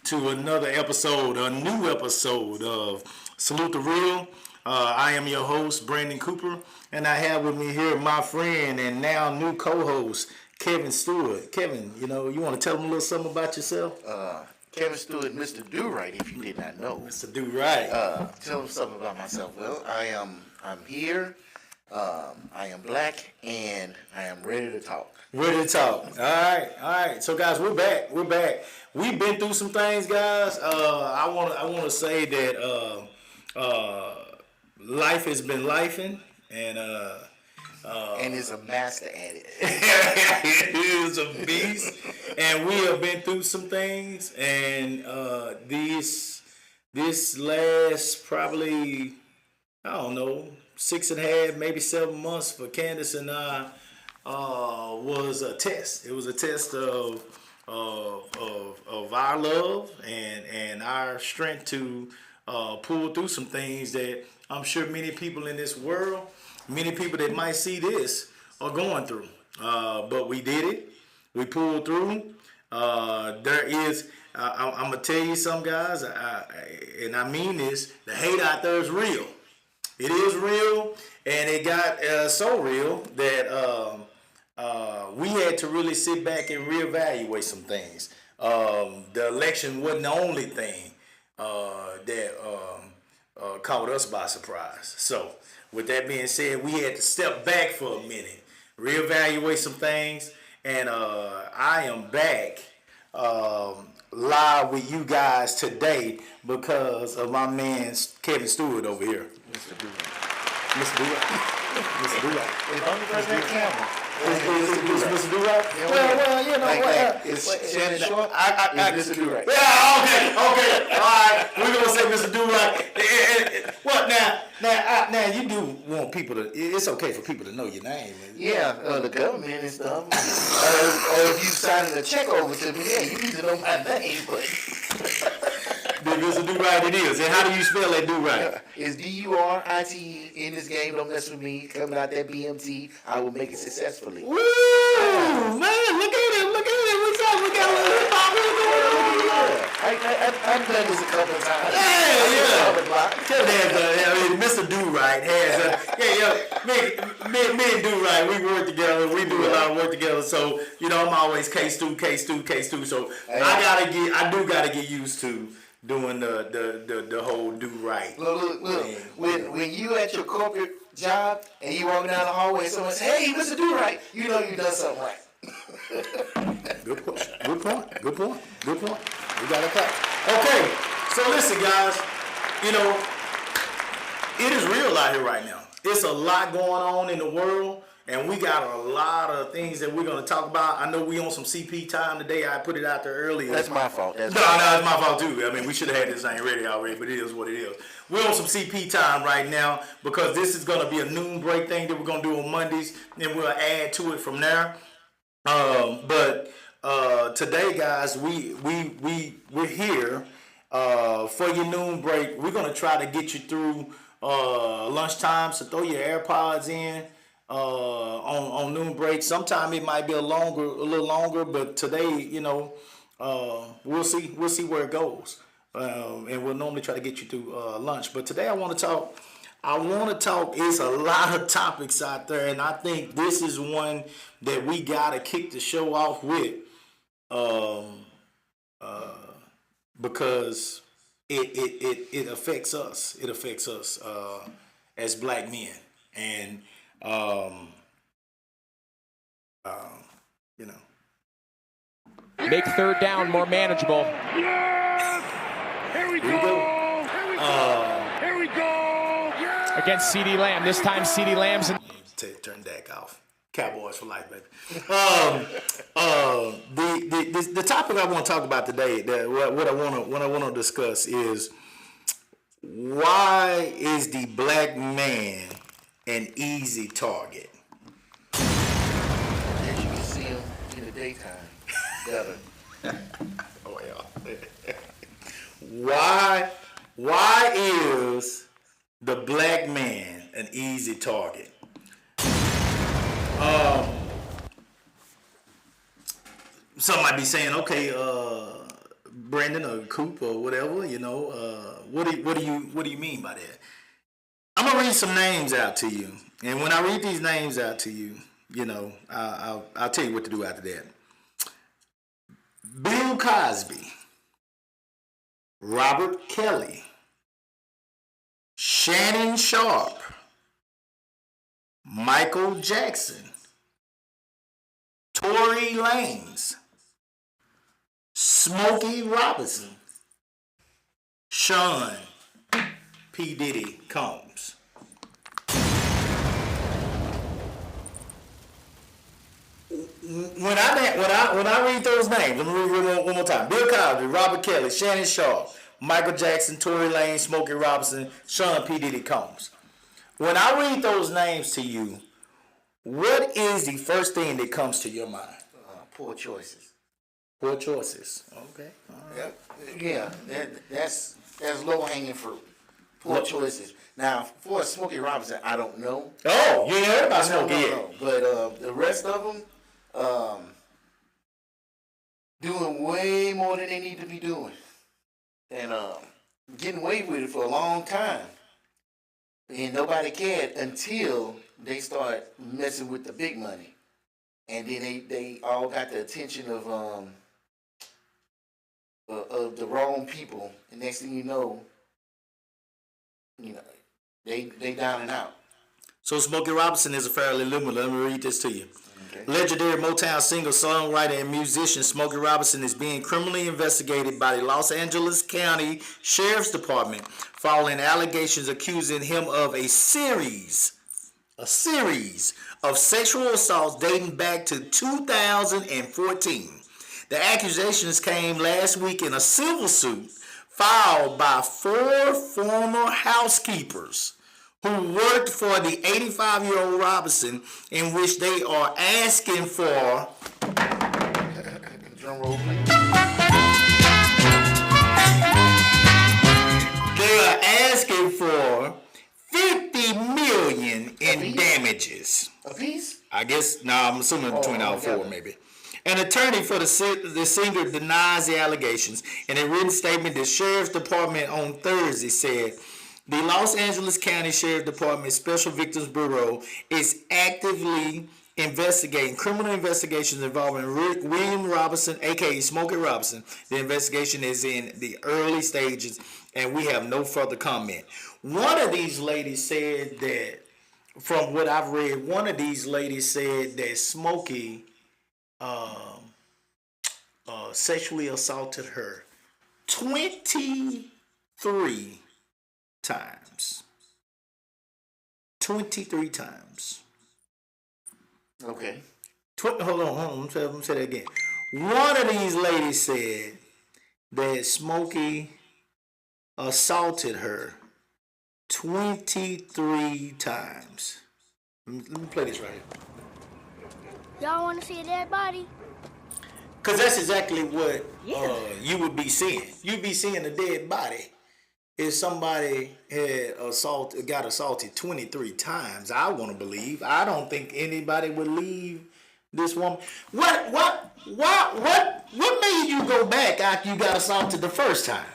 to another episode, a new episode of Salute the Real. I am your host, Brandon Cooper, and I have with me here my friend and now new co-host, Kevin Stewart. Kevin, you want to tell them a little something about yourself? Kevin Stewart, Mr. Do Right, if you did not know. Mr. Do Right. Tell them something about myself. Well, I'm here. I am black, and I am ready to talk. Ready to talk. All right. So, guys, we're back. We've been through some things, guys. I want to say that life has been lifing, and is a master at it. it is a beast, and we have been through some things, and this last probably, I don't know, 6.5, maybe 7 months for Candace and I was a test. It was a test of our love and our strength to pull through some things that I'm sure many people in this world, many people that might see this, are going through. But we did it. We pulled through. I'm gonna tell you something, guys, and I mean this: the hate out there is real. It is real, and it got so real that we had to really sit back and reevaluate some things. The election wasn't the only thing that caught us by surprise. So, with that being said, we had to step back for a minute, reevaluate some things, and I am back live with you guys today because of my man Kevin Stewart over here. Mr. Do Right. Mr. Do Right. Mr. Do Right. If I'm the person that camera. Is Mr. Do Right? Well, it's Shannon Short. It's Mr. Do Right. Yeah, okay. All right. We're going to say Mr. Do Right. What now you do want people to, it's okay for people to know your name. Yeah, the government and stuff. Or if you signing a check over to me, yeah, you need to know my name, but... Mr. Do Right it is. And how do you spell that Do Right? It's D-U-R-I-T in this game. Don't mess with me. Coming out that BMT, I will make it successfully. Woo! Man, look at him. What's up? We got a little hip hop going on. I've done this a couple of times. Yeah. Mr. Do Right has me and Do Right, we work together. We do a lot of work together. So, I'm always K-Stu. So I do gotta get used to doing the whole Do Right. Look. When you at your corporate job and you walking down the hallway and someone says, "Hey, Mr. Do Right," you know you done something right. Good point. We got to clap. Okay, so listen, guys. It is real out here right now. It's a lot going on in the world, and we got a lot of things that we're going to talk about. I know we on some CP time today. I put it out there earlier. That's my fault. No, it's my fault too. I mean, we should have had this thing ready already, but it is what it is. We're on some CP time right now because this is going to be a noon break thing that we're going to do on Mondays, and we'll add to it from there. But today, guys, we're here for your noon break. We're going to try to get you through lunchtime, so throw your AirPods in. On noon break. Sometime it might be a little longer, but today, we'll see where it goes. And we'll normally try to get you through lunch. But today I want to talk. It's a lot of topics out there, and I think this is one that we gotta kick the show off with, because it affects us. It affects us as black men, and make third down more manageable. Yes! Here we go! Here we go! Yes! Against CeeDee Lamb. This time CeeDee Lamb's in. Turn that off. Cowboys for life, baby. The topic I want to talk about today, what I want to discuss is, why is the black man an easy target? As you can see him in the daytime. Oh yeah. Why is the black man an easy target? Some might be saying, okay, Brandon or Coop or whatever. You know, what do you mean by that? I'm gonna read some names out to you, and when I read these names out to you, you know, I'll tell you what to do after that. Bill Cosby, Robert Kelly, Shannon Sharp, Michael Jackson, Tory Lanez, Smokey Robinson, Sean P. Diddy Combs. When I read those names, let me read it one more time. Bill Cosby, Robert Kelly, Shannon Sharp, Michael Jackson, Tory Lanez, Smokey Robinson, Sean P. Diddy Combs. When I read those names to you, what is the first thing that comes to your mind? Poor choices. Poor choices. Okay. All right. Yeah, that's low hanging fruit. Poor choices. Now, for Smokey Robinson, I don't know. Oh, you ain't heard about Smokey yet. No. But the rest of them, doing way more than they need to be doing, and getting away with it for a long time, and nobody cared until they start messing with the big money, and then they all got the attention of the wrong people, and next thing you know, they down and out. So Smokey Robinson is a fairly limited. Let me read this to you. Okay. Legendary Motown singer, songwriter, and musician Smokey Robinson is being criminally investigated by the Los Angeles County Sheriff's Department following allegations accusing him of a series of sexual assaults dating back to 2014. The accusations came last week in a civil suit filed by 4 former housekeepers who worked for the 85-year-old Robinson, in which they are asking for Drum roll, please. they are asking for $50 million in damages. A piece? I guess I'm assuming between all four, maybe. An attorney for the singer denies the allegations. In a written statement, the Sheriff's Department on Thursday said the Los Angeles County Sheriff's Department Special Victims Bureau is actively investigating criminal investigations involving William Robinson, aka Smokey Robinson. The investigation is in the early stages, and we have no further comment. One of these ladies said that, from what I've read, one of these ladies said that Smokey sexually assaulted her 23 times. 23 times. Okay. Hold on. Let me say that again. One of these ladies said that Smokey assaulted her 23 times. Let me play this right here. Y'all want to see a dead body? Because that's exactly what you would be seeing. You'd be seeing a dead body. If somebody got assaulted 23 times, I want to believe. I don't think anybody would leave this woman. What made you go back after you got assaulted the first time?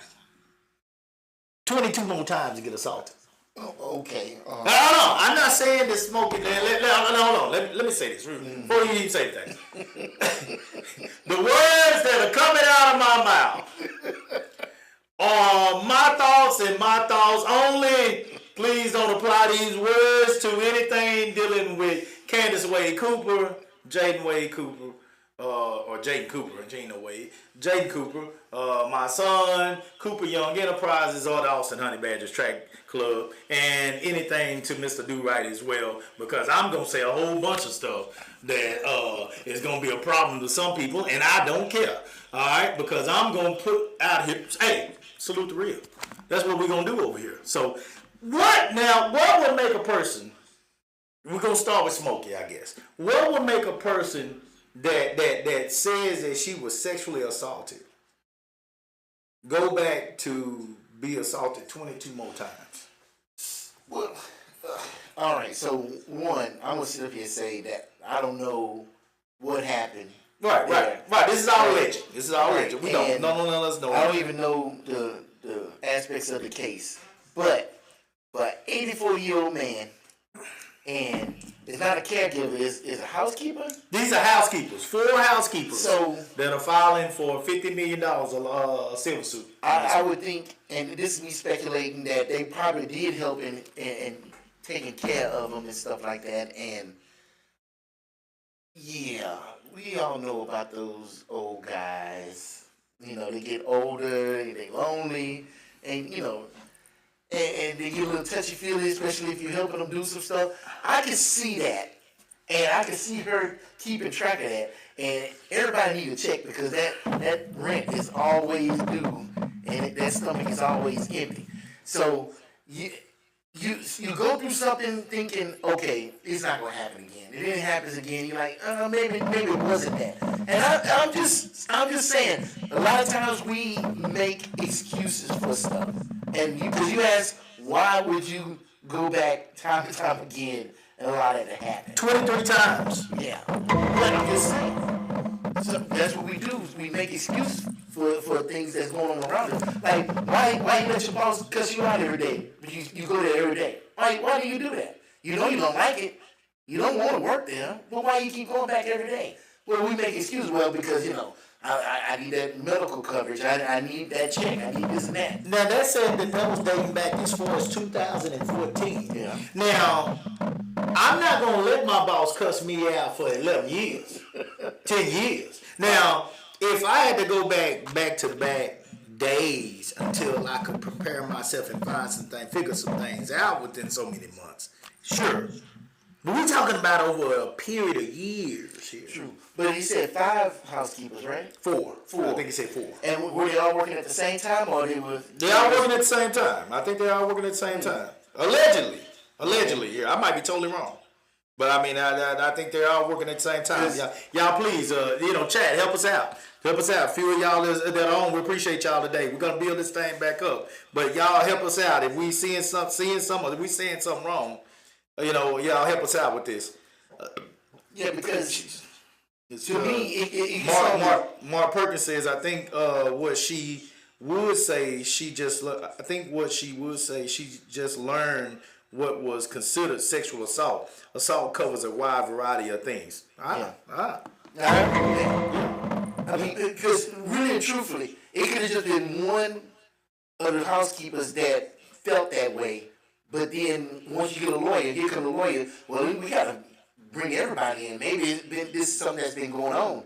22 more times to get assaulted. Oh, okay. No, I'm not saying that Smokey. Hold on. Let me say this before you even say anything. The words that are coming out of my mouth are my thoughts and my thoughts only. Please don't apply these words to anything dealing with Candace Wade Cooper, Jaden Wade Cooper, or Jaden Cooper and Gina Wade. Jaden Cooper, my son, Cooper Young Enterprises, or the Austin Honey Badgers Track Club, and anything to Mr. Do Right as well, because I'm going to say a whole bunch of stuff that is going to be a problem to some people, and I don't care. All right? Because I'm going to put out here, hey, salute the real. That's what we're going to do over here. So, what would make a person, we're going to start with Smokey, I guess. What would make a person that says that she was sexually assaulted go back to be assaulted 22 more times? Well, all right. So one, I'm gonna sit up here and say that I don't know what happened. Right. This is all legend. This is all legend. We don't. And None of us know. I don't even know the aspects of the case, but 84-year-old man, and it's not a caregiver, is a housekeeper. These are housekeepers, 4 housekeepers So that are filing for $50 million a civil suit. I would think, and this is me speculating, that they probably did help in taking care of them and stuff like that. And yeah, we all know about those old guys. You know, they get older, and they lonely, and you know, and they get a little touchy-feely, especially if you're helping them do some stuff. I can see that, and I can see her keeping track of that. And everybody need to check, because that rent is always due, and that stomach is always empty. So you go through something thinking, okay, it's not gonna happen again. And then it happens again. You're like, maybe it wasn't that. And I'm just saying, a lot of times we make excuses for stuff. And because you ask, why would you go back time and time again and allow that to happen? 23 times. Yeah. But I'm just saying. So that's what we do. We make excuses for things that's going on around us. Like, why you let your boss cuss you out every day? But you go there every day. Why do you do that? You know you don't like it. You don't want to work there. But why you keep going back every day? Well, we make excuses. Well, because, you know, I need that medical coverage. I need that check. I need this and that. Now, that said that was dating back as far as 2014. Yeah. Now, I'm not going to let my boss cuss me out for 11 years, 10 years. Now, if I had to go back to the back days until I could prepare myself and find some things, figure some things out within so many months, sure. But we're talking about over a period of years here. True. But he said 5 housekeepers, right? 4. Four. I think he said 4. And were they all working at the same time, or they were? They all working at the same time. I think they all working at the same time. Allegedly, yeah. I might be totally wrong. But I mean, I think they're all working at the same time. Y'all please, chat, help us out. Help us out. A few of y'all that are on, we appreciate y'all today. We're gonna build this thing back up. But y'all help us out. If we seeing something, if we saying something wrong, y'all help us out with this. Yeah, because to me, Mark Perkins says, I think what she would say, she just learned what was considered sexual assault. Assault covers a wide variety of things. I agree with that. I mean, because really and truthfully, it could have just been one of the housekeepers that felt that way. But then once you get a lawyer, here comes a lawyer. Well, we got to bring everybody in. Maybe this is something that's been going on.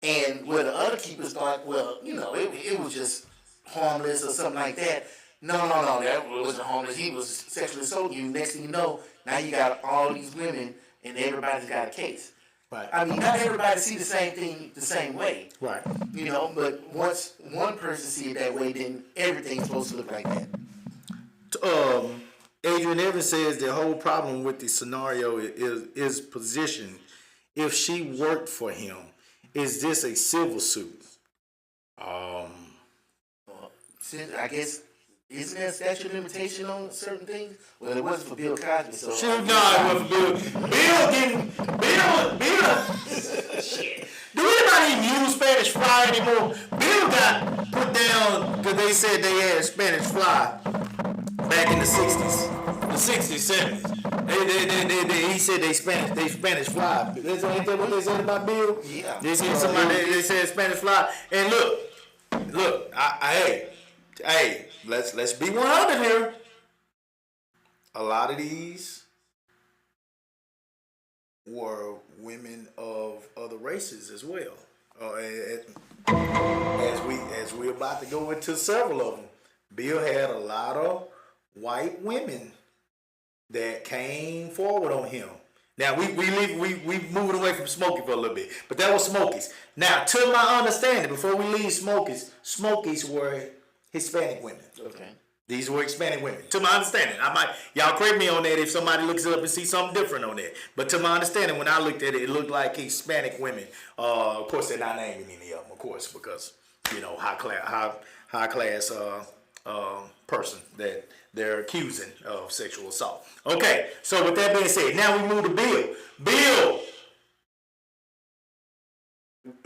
And where the other keepers thought, well, it was just harmless or something like that. No, that wasn't harmless. He was sexually assaulting you. Next thing you know, now you got all these women and everybody's got a case. Right. I mean, not everybody see the same thing the same way. Right. But once one person see it that way, then everything's supposed to look like that. Adrian Evans says the whole problem with the scenario is position. If she worked for him, is this a civil suit? I guess, isn't there a statute of limitation on certain things? Well, it wasn't for Bill Cosby, so... It wasn't Bill. Bill. Shit. Do anybody even use Spanish Fly anymore? Bill got put down because they said they had Spanish Fly back in the 60s. The 60s, 70s. He said they Spanish Fly. Ain't that what they said about Bill? Yeah. They said Spanish Fly. And look, hey, let's be 100 here. A lot of these were women of other races as well. As we're about to go into several of them, Bill had a lot of white women that came forward on him. Now we moved away from Smokey for a little bit, but that was Smokies. Now, to my understanding, before we leave Smokies were Hispanic women. Okay. These were Hispanic women. To my understanding, y'all correct me on that if somebody looks it up and sees something different on that. But to my understanding, when I looked at it, it looked like Hispanic women. Of course, they're not naming any of them, of course, because high class person that they're accusing of sexual assault. Okay, so with that being said, now we move to Bill. Bill,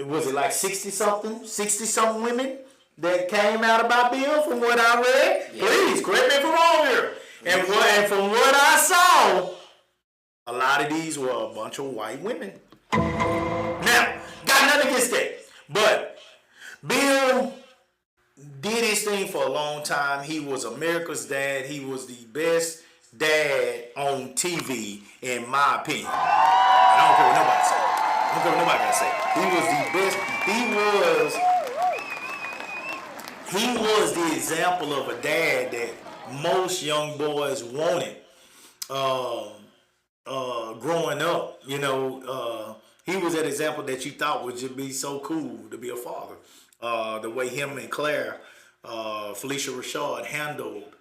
was it like 60 something women that came out about Bill from what I read? Yeah. Please correct me if I'm wrong here. And from what I saw, a lot of these were a bunch of white women. Now, got nothing against that. But Bill did his thing for a long time. He was America's dad. He was the best dad on TV, in my opinion. I don't care what nobody say. I don't care what nobody got to say. He was the best. He was the example of a dad that most young boys wanted growing up. You know, he was that example that you thought would just be so cool to be a father. The way him and Claire, Felicia Rashad, handled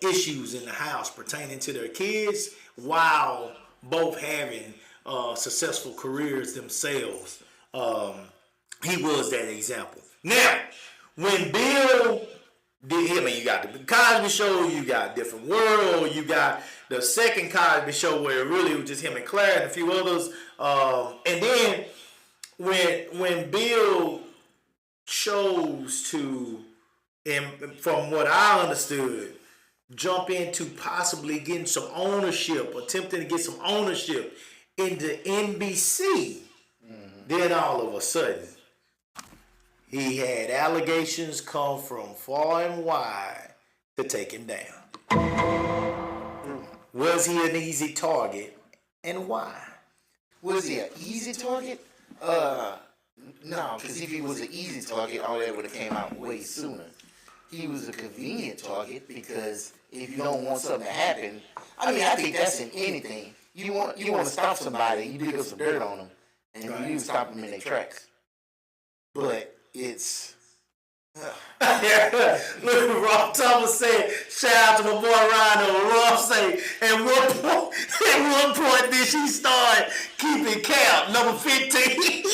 issues in the house pertaining to their kids while both having successful careers themselves. He was that example. Now, when Bill did him, you got the Cosby Show, you got Different World, you got the second Cosby Show where it really was just him and Claire and a few others. And then when Bill chose to, and from what I understood, jump into possibly getting some ownership, attempting to get some ownership into NBC, then all of a sudden, he had allegations come from far and wide to take him down. Was he an easy target, and why? Was he an easy target? No, because if he was an easy target, all that would have came out way sooner. He was a convenient target because if you don't want something to happen, I mean, I think that's in anything. You want to stop somebody, you dig up some dirt on them, and you stop them in their tracks. But it's... Look, Rob Thomas said, shout out to my boy Rhino. Rob say, at one point did she start keeping count, number 15.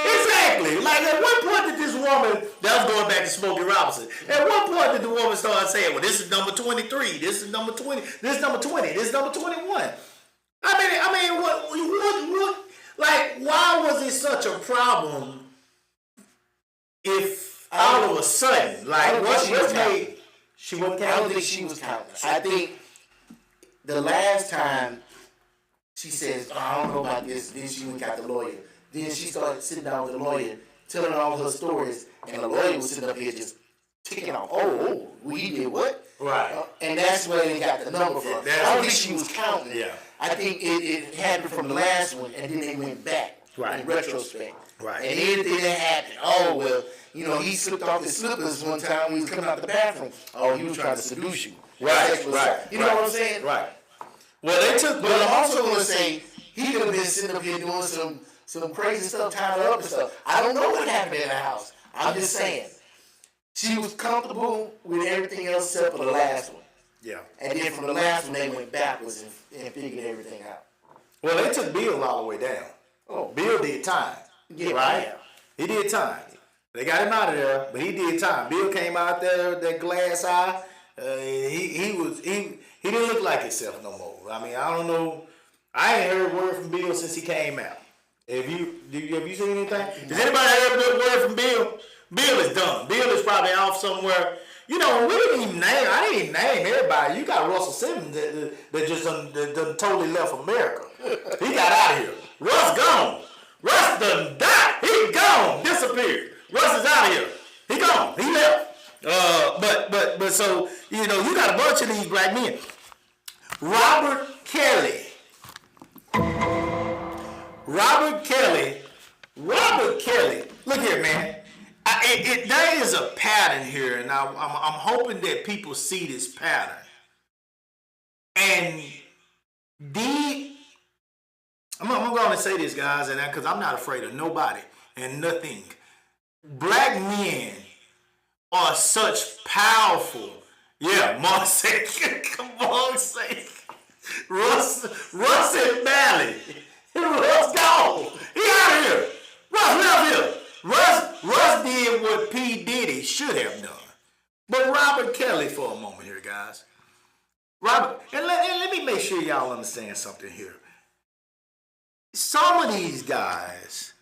Exactly. Like at what point did this woman, that was going back to Smokey Robinson, at what point did the woman start saying, well, this is number 23, this is number 20, this is number 20, this is number 21. I mean, what, like, why was it such a problem if all of a sudden, like, what made she wasn't counting? I don't think she was counting. I think the last time she says, oh, I don't know about this, then she went and got the lawyer. Then she started sitting down with the lawyer, telling all her stories, and the lawyer was sitting up here just ticking off, we did what? Right. And that's where they got the number from. I don't think she was counting. Yeah. I think it happened from the last one, and then they went back in retrospect. Right. And anything that happened, he slipped off his slippers one time when he was coming out the bathroom. Oh, he was trying to seduce you. Right. You know what I'm saying? Right. Well, they took... But I'm also going to say, he could have been sitting up here doing some crazy stuff, tying her up and stuff. I don't know what happened in the house. I'm just saying. She was comfortable with everything else except for the last one. Yeah. And then from the last one, they went backwards and figured everything out. Well, they took Bill all the way down. Oh, Bill did time. Yeah, right? Yeah. He did time. They got him out of there, but he did time. Bill came out there, that glass eye. He didn't look like himself no more. I mean, I don't know. I ain't heard a word from Bill since he came out. Have you seen anything? Has anybody heard a good word from Bill? Bill is done. Bill is probably off somewhere. We didn't even name. I didn't even name everybody. You got Russell Simmons that just done totally left America. He got out of here. Russ gone. Russ done died. He gone. Disappeared. Russ is out of here. He gone. He left. But so you got a bunch of these black men. Robert Kelly. Look here, man. There is a pattern here, and I'm hoping that people see this pattern. And I'm going to say this, guys, and because I'm not afraid of nobody and nothing. Black men are such powerful. Yeah, Mark said, come on, say Russ and Bally. Russ gone. He out of here. Russ left here. Russ did what P. Diddy should have done. But Robert Kelly for a moment here, guys. Robert, and let me make sure y'all understand something here. some of these guys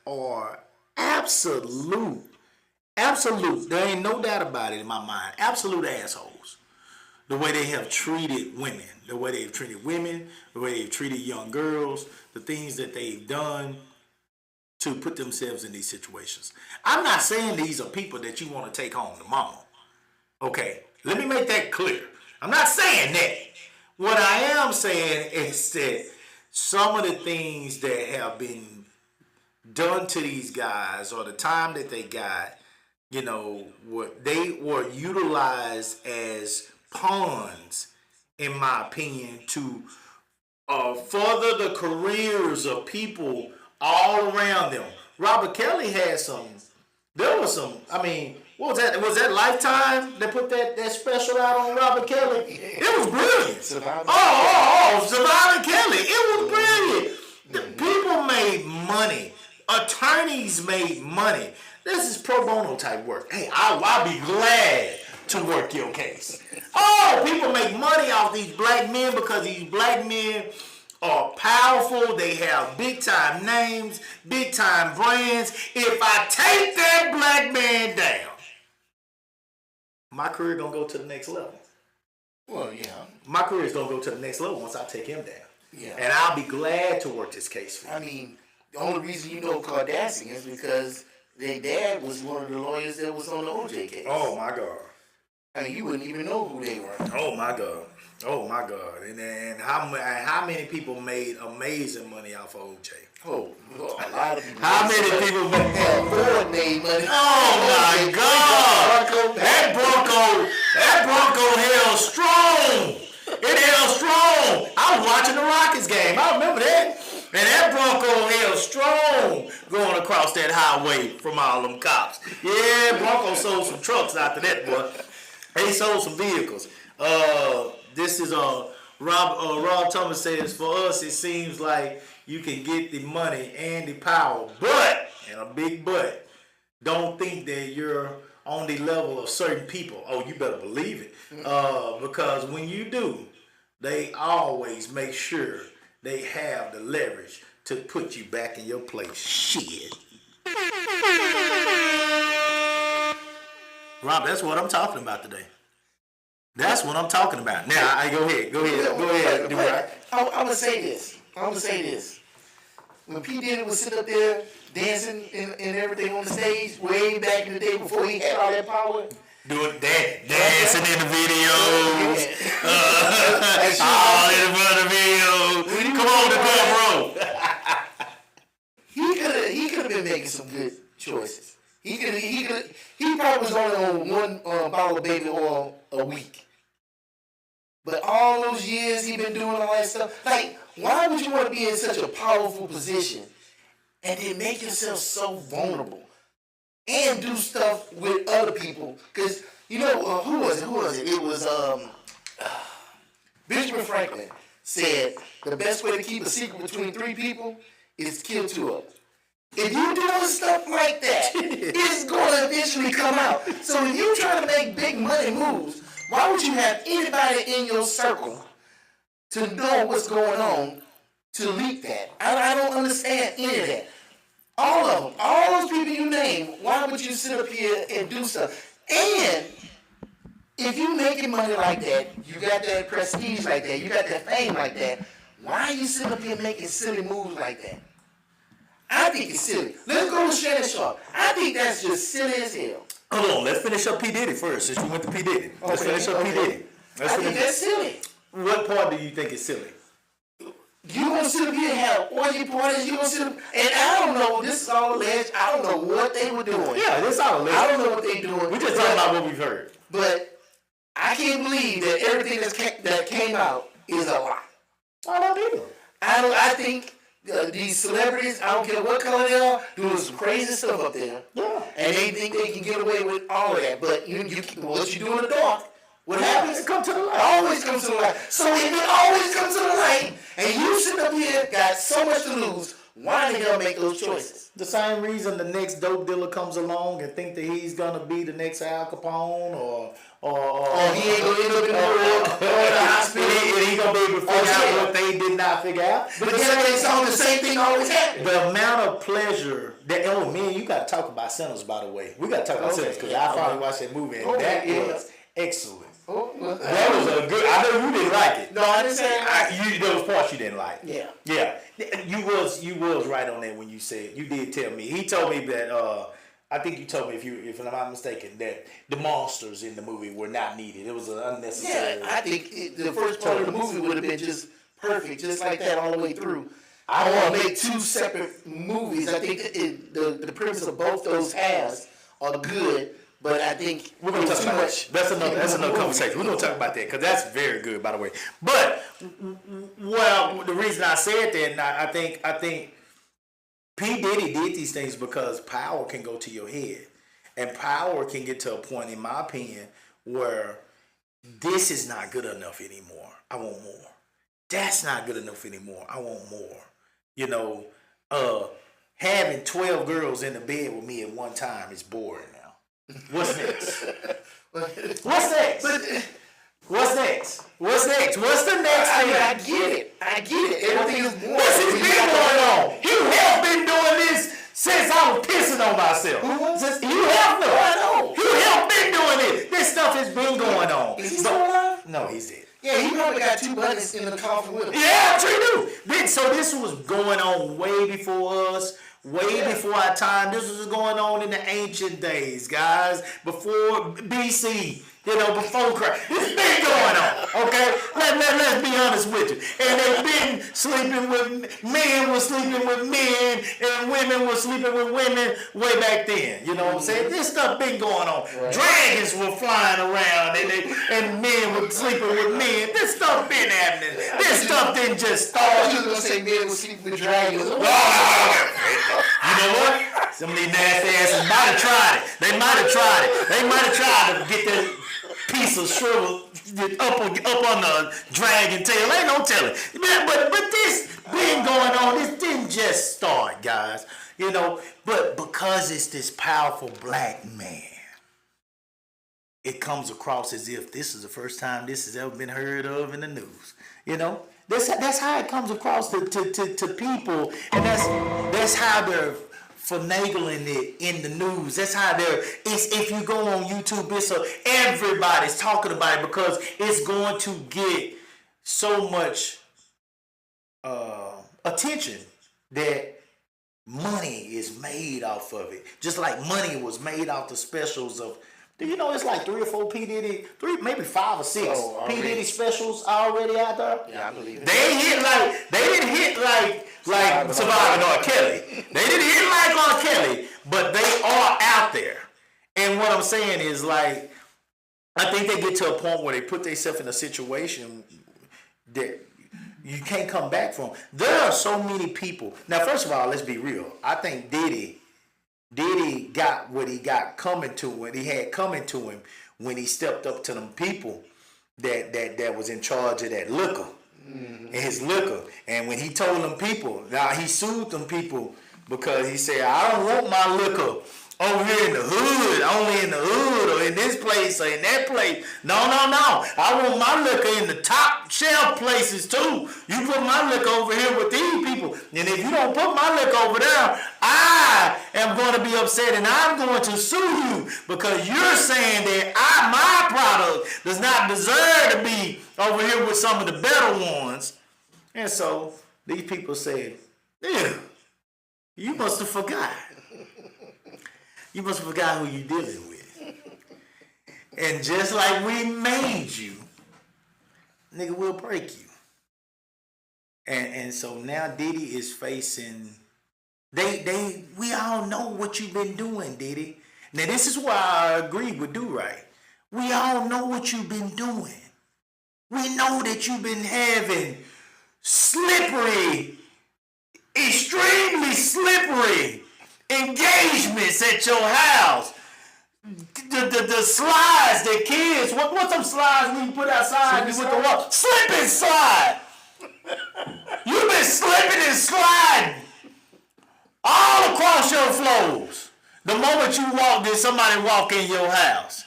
are absolute. There ain't no doubt about it in my mind. Absolute assholes. The way they have treated women, the way they've treated young girls, the things that they've done to put themselves in these situations. I'm not saying these are people that you want to take home to mama. Okay, let me make that clear. I'm not saying that. What I am saying is that some of the things that have been done to these guys, or the time that they got, they were utilized as pawns, in my opinion, to further the careers of people all around them. Robert Kelly had what was that? Was that Lifetime that put that special out on Robert Kelly? It was brilliant. Surviving Kelly. It was brilliant. The people made money. Attorneys made money. This is pro bono type work. Hey, I'll be glad to work your case. People make money off these black men because these black men are powerful. They have big time names, big time brands. If I take that black man down, my career gonna go to the next level. Well, yeah. My career is gonna go to the next level once I take him down. Yeah. And I'll be glad to work this case for you. I mean, the only reason you know Kardashian is because their dad was one of the lawyers that was on the OJ case. Oh my God. I mean, you wouldn't even know who they were. Oh my God. And how many people made amazing money off of OJ? Oh, a lot of people. How many people Ford made money? Oh my God! That Bronco held strong. It held strong. I was watching the Rockets game. I remember that. And that Bronco held strong going across that highway from all them cops. Yeah, Bronco sold some trucks after that, boy. He sold some vehicles. This is Rob Thomas says, for us, it seems like you can get the money and the power, but, and a big but, don't think that you're on the level of certain people. Oh, you better believe it. Because when you do, they always make sure they have the leverage to put you back in your place. Shit. Rob, that's what I'm talking about today. That's what I'm talking about. Now, go ahead. I'm gonna say this. When P. Diddy was sitting up there dancing and everything on the stage way back in the day before he had all that power, doing that, dancing in the videos, all in front of the videos. Come on, the club roll. He could have been making some good choices. He probably was only on one bottle of baby oil a week. But all those years he been doing all that stuff, like, why would you want to be in such a powerful position and then make yourself so vulnerable and do stuff with other people? Because, who was it? It was Benjamin Franklin said the best way to keep a secret between three people is to kill two of them. If you're doing stuff like that, it's going to eventually come out. So if you're trying to make big money moves, why would you have anybody in your circle to know what's going on to leak that? I don't understand any of that. All of them, all those people you name, why would you sit up here and do stuff? And if you making money like that, you got that prestige like that, you got that fame like that, why are you sitting up here making silly moves like that? I think it's silly. Let's go to Shannon Sharp. I think that's just silly as hell. Hold on, let's finish up P. Diddy first, since we went to P. Diddy. Let's finish up P. Diddy. I think that's silly. What part do you think is silly? You gonna sit up here and have orgy parties, you gonna sit up, and I don't know, this is all alleged, I don't know what they were doing. Yeah, this is all alleged. I don't know what they doing. We're just talking about what we've heard. But I can't believe that everything that came out is a lie. I don't either. I think these celebrities, I don't care what color they are, doing some crazy stuff up there. Yeah. And they think they can get away with all of that. But what you do in the dark, what happens? It comes to the light. Always comes to the light. So if it always comes to the light, and you sit up here, got so much to lose, why the hell make those choices? The same reason the next dope dealer comes along and think that he's gonna be the next Al Capone or he ain't gonna end up in the hospital. He gonna be able to figure out what they did not figure out. But then they saw the same thing always happen. The amount of pleasure that man, you got to talk about Sinners, by the way. We got to talk about Sinners because I finally watched that movie and that was excellent. That was a good. I know you didn't like it. No, I didn't say there was parts you didn't like. Yeah. You was right on that when you said you did tell me. He told me that. I think you told me if I'm not mistaken that the monsters in the movie were not needed. It was an unnecessary. Yeah, I think the first part of the movie would have been just perfect, just like that all the way through. I want to make two separate movies. I think the premise of both those halves are good, but I think we're gonna talk about that. That's another conversation. We're gonna talk about that because that's very good, by the way. But the reason I said that, and I think P. Diddy did these things because power can go to your head, and power can get to a point, in my opinion, where this is not good enough anymore. I want more. That's not good enough anymore. I want more. You know, having 12 girls in the bed with me at one time is boring now. What's next? What's next? What's next? What's next? What's the next thing? I get it. Everything is boring. This has been going on. You have been doing this since I was pissing on myself. You have no. I know. You have been doing it. This stuff has been going on. Is he still alive? No, he's dead. Yeah, he probably got 2 buttons in the coffin with him. Yeah, true. So this was going on way before us, before our time. This was going on in the ancient days, guys. Before BC, before Christ. It's been going on, okay? Let's be honest with you. And they've been sleeping with men, were sleeping with men, and women were sleeping with women way back then. You know what I'm saying? This stuff been going on. Right. Dragons were flying around, and men were sleeping with men. This stuff been happening. This stuff didn't just start. You was gonna say men were sleeping with dragons. You know what? Some of these nasty asses might have tried it. They might have tried to get that piece of shrivel up on the dragon tail. Ain't no telling. But this been going on. This didn't just start, guys. But because it's this powerful black man, it comes across as if this is the first time this has ever been heard of in the news. That's how it comes across to people, and that's how they're finagling it in the news. That's how if you go on YouTube, everybody's talking about it because it's going to get so much attention that money is made off of it. Just like money was made off the specials of, it's like 3 or 4 P. Diddy, maybe 5 or 6 P. Diddy specials already out there. Yeah, I believe it. They didn't hit like Surviving R. Kelly. They didn't hit like R. Kelly, but they are out there. And what I'm saying is, I think they get to a point where they put themselves in a situation that you can't come back from. There are so many people. Now, first of all, let's be real. I think Diddy got what he got coming to him when he stepped up to them people that was in charge of that liquor. And his liquor. And when he told them people, now he sued them people because he said, I don't want my liquor over here in the hood, only in the hood or in this place or in that place. No. I want my liquor in the top shelf places too. You put my liquor over here with these people. And if you don't put my liquor over there, I am going to be upset and I'm going to sue you because you're saying that my product does not deserve to be over here with some of the better ones. And so these people said, yeah, you must have forgot. You must have forgot who you're dealing with. And just like we made you, nigga, we'll break you. And so now Diddy is facing, we all know what you've been doing, Diddy. Now this is why I agree with Do-Right. We all know what you've been doing. We know that you've been having extremely slippery engagements at your house. The slides that kids, what's them slides when you put outside with the wall? Slip and slide. You've been slipping and sliding all across your floors. The moment you walk, did somebody walk in your house?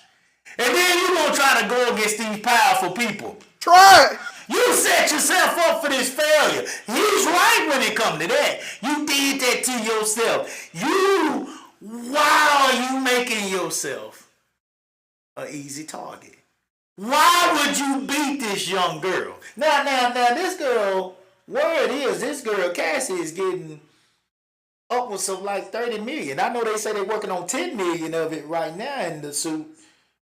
And then you're going to try to go against these powerful people. Try it. You set yourself up for this failure. He's right when it comes to that. You did that to yourself. Why are you making yourself an easy target? Why would you beat this young girl? Now, this girl, word is, this girl, Cassie, is getting upwards of like 30 million. I know they say they're working on 10 million of it right now in the suit,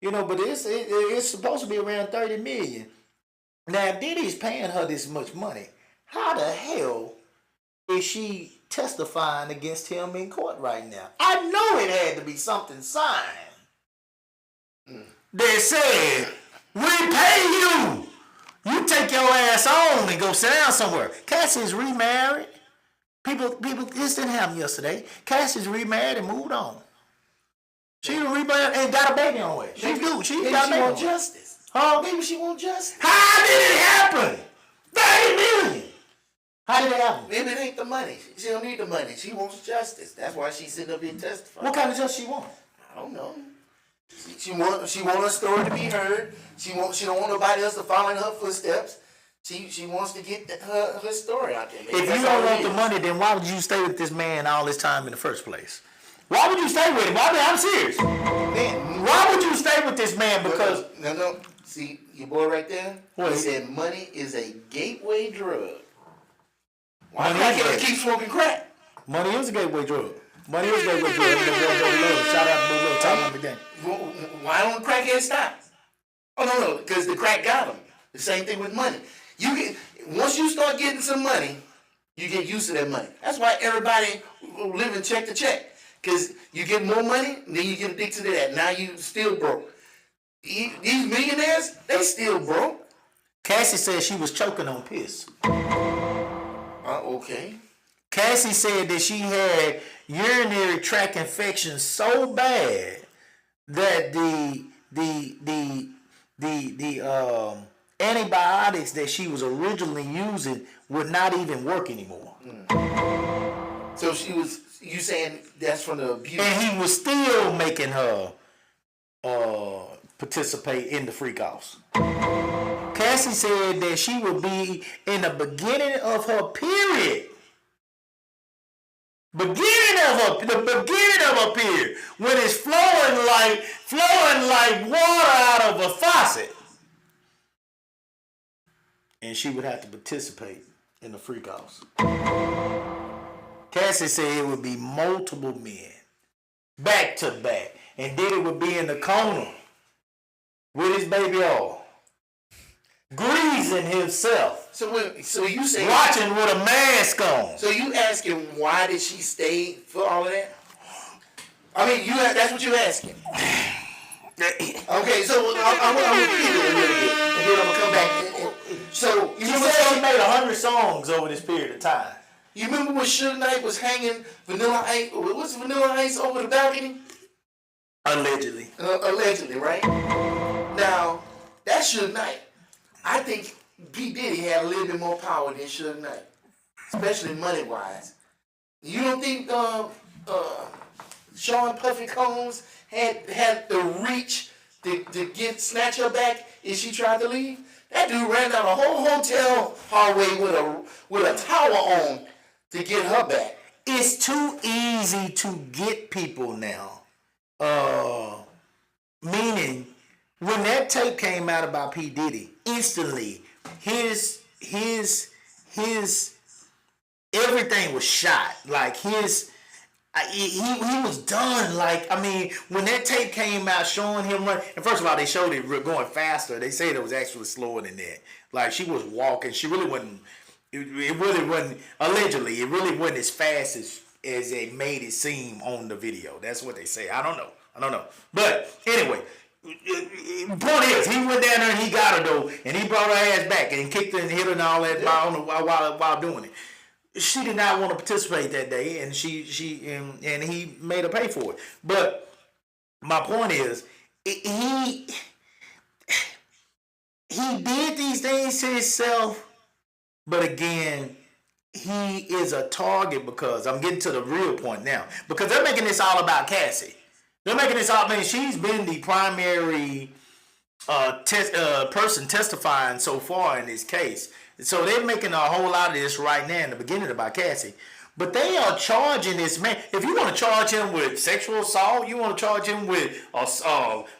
but it's supposed to be around 30 million. Now, if Diddy's paying her this much money, how the hell is she testifying against him in court right now? I know it had to be something signed that said, we pay you. You take your ass on and go sit down somewhere. Cassie's remarried. People, this didn't happen yesterday. Cassie's remarried and moved on. She remarried and got a baby on the way. She got a baby on justice. Huh? Maybe she wants justice. How did it happen? 30 million. How did it happen? Maybe it ain't the money. She don't need the money. She wants justice. That's why she's sitting up here testifying. What kind of justice she want? I don't know. She want her story to be heard. She don't want nobody else to follow in her footsteps. She wants to get her story out there. If you don't want the money, then why would you stay with this man all this time in the first place? Why would you stay with him? I'm serious. Man, why would you stay with this man? Because no. See your boy right there. What? He said money is a gateway drug. Why Money can't is keep smoking crack? money is a gateway drug. Money is a gateway drug. Shout out to Lil Top of the game. Why don't crackheads stop? Oh no, because the crack got them. The same thing with money. Once you start getting some money, you get used to that money. That's why everybody living check to check. Because you get more money, then you get addicted to that. Now you still broke. These millionaires, they still broke. Cassie said she was choking on piss. Okay. Cassie said that she had urinary tract infection so bad that the antibiotics that she was originally using would not even work anymore. So you saying that's from the abuse? And he was still making her participate in the freak offs. Cassie said that she would be in the beginning of her period. The beginning of her period, when it's flowing like water out of a faucet. And she would have to participate in the freak offs. Cassie said it would be multiple men, back to back, and Diddy would be in the corner with his baby oil, greasing himself. So you say watching with a mask on. So you asking why did she stay for all of that? I mean, that's what you asking. Okay, so I'm gonna repeat it a little bit, and then I'm gonna come back. So you said she made 100 songs over this period of time. You remember when Suge Knight was hanging Vanilla Ice? What's Vanilla Ice over the balcony? Allegedly. Allegedly, right? Now, that's Suge Knight. I think P. Diddy had a little bit more power than Suge Knight, especially money-wise. You don't think Sean Puffy Combs had the reach to snatch her back if she tried to leave? That dude ran down a whole hotel hallway with a tower on to get her back. It's too easy to get people now. Meaning, when that tape came out about P. Diddy, instantly his everything was shot. Like he was done. Like, I mean, when that tape came out showing him run, and first of all, they showed it going faster. They said it was actually slower than that. Like, she was walking. She really wasn't. It really wasn't. Allegedly, it really wasn't as fast as it made it seem on the video. That's what they say. I don't know. But anyway, point is, he went down there and he got her though, and he brought her ass back and kicked her and hit her and all that while doing it. She did not want to participate that day, and and he made her pay for it. But my point is, he did these things to himself, but again, he is a target because I'm getting to the real point now. Because they're making this all about Cassie. They're making this all. I mean, she's been the primary person testifying so far in this case. So they're making a whole lot of this right now in the beginning about Cassie. But they are charging this man. If you want to charge him with sexual assault, you want to charge him with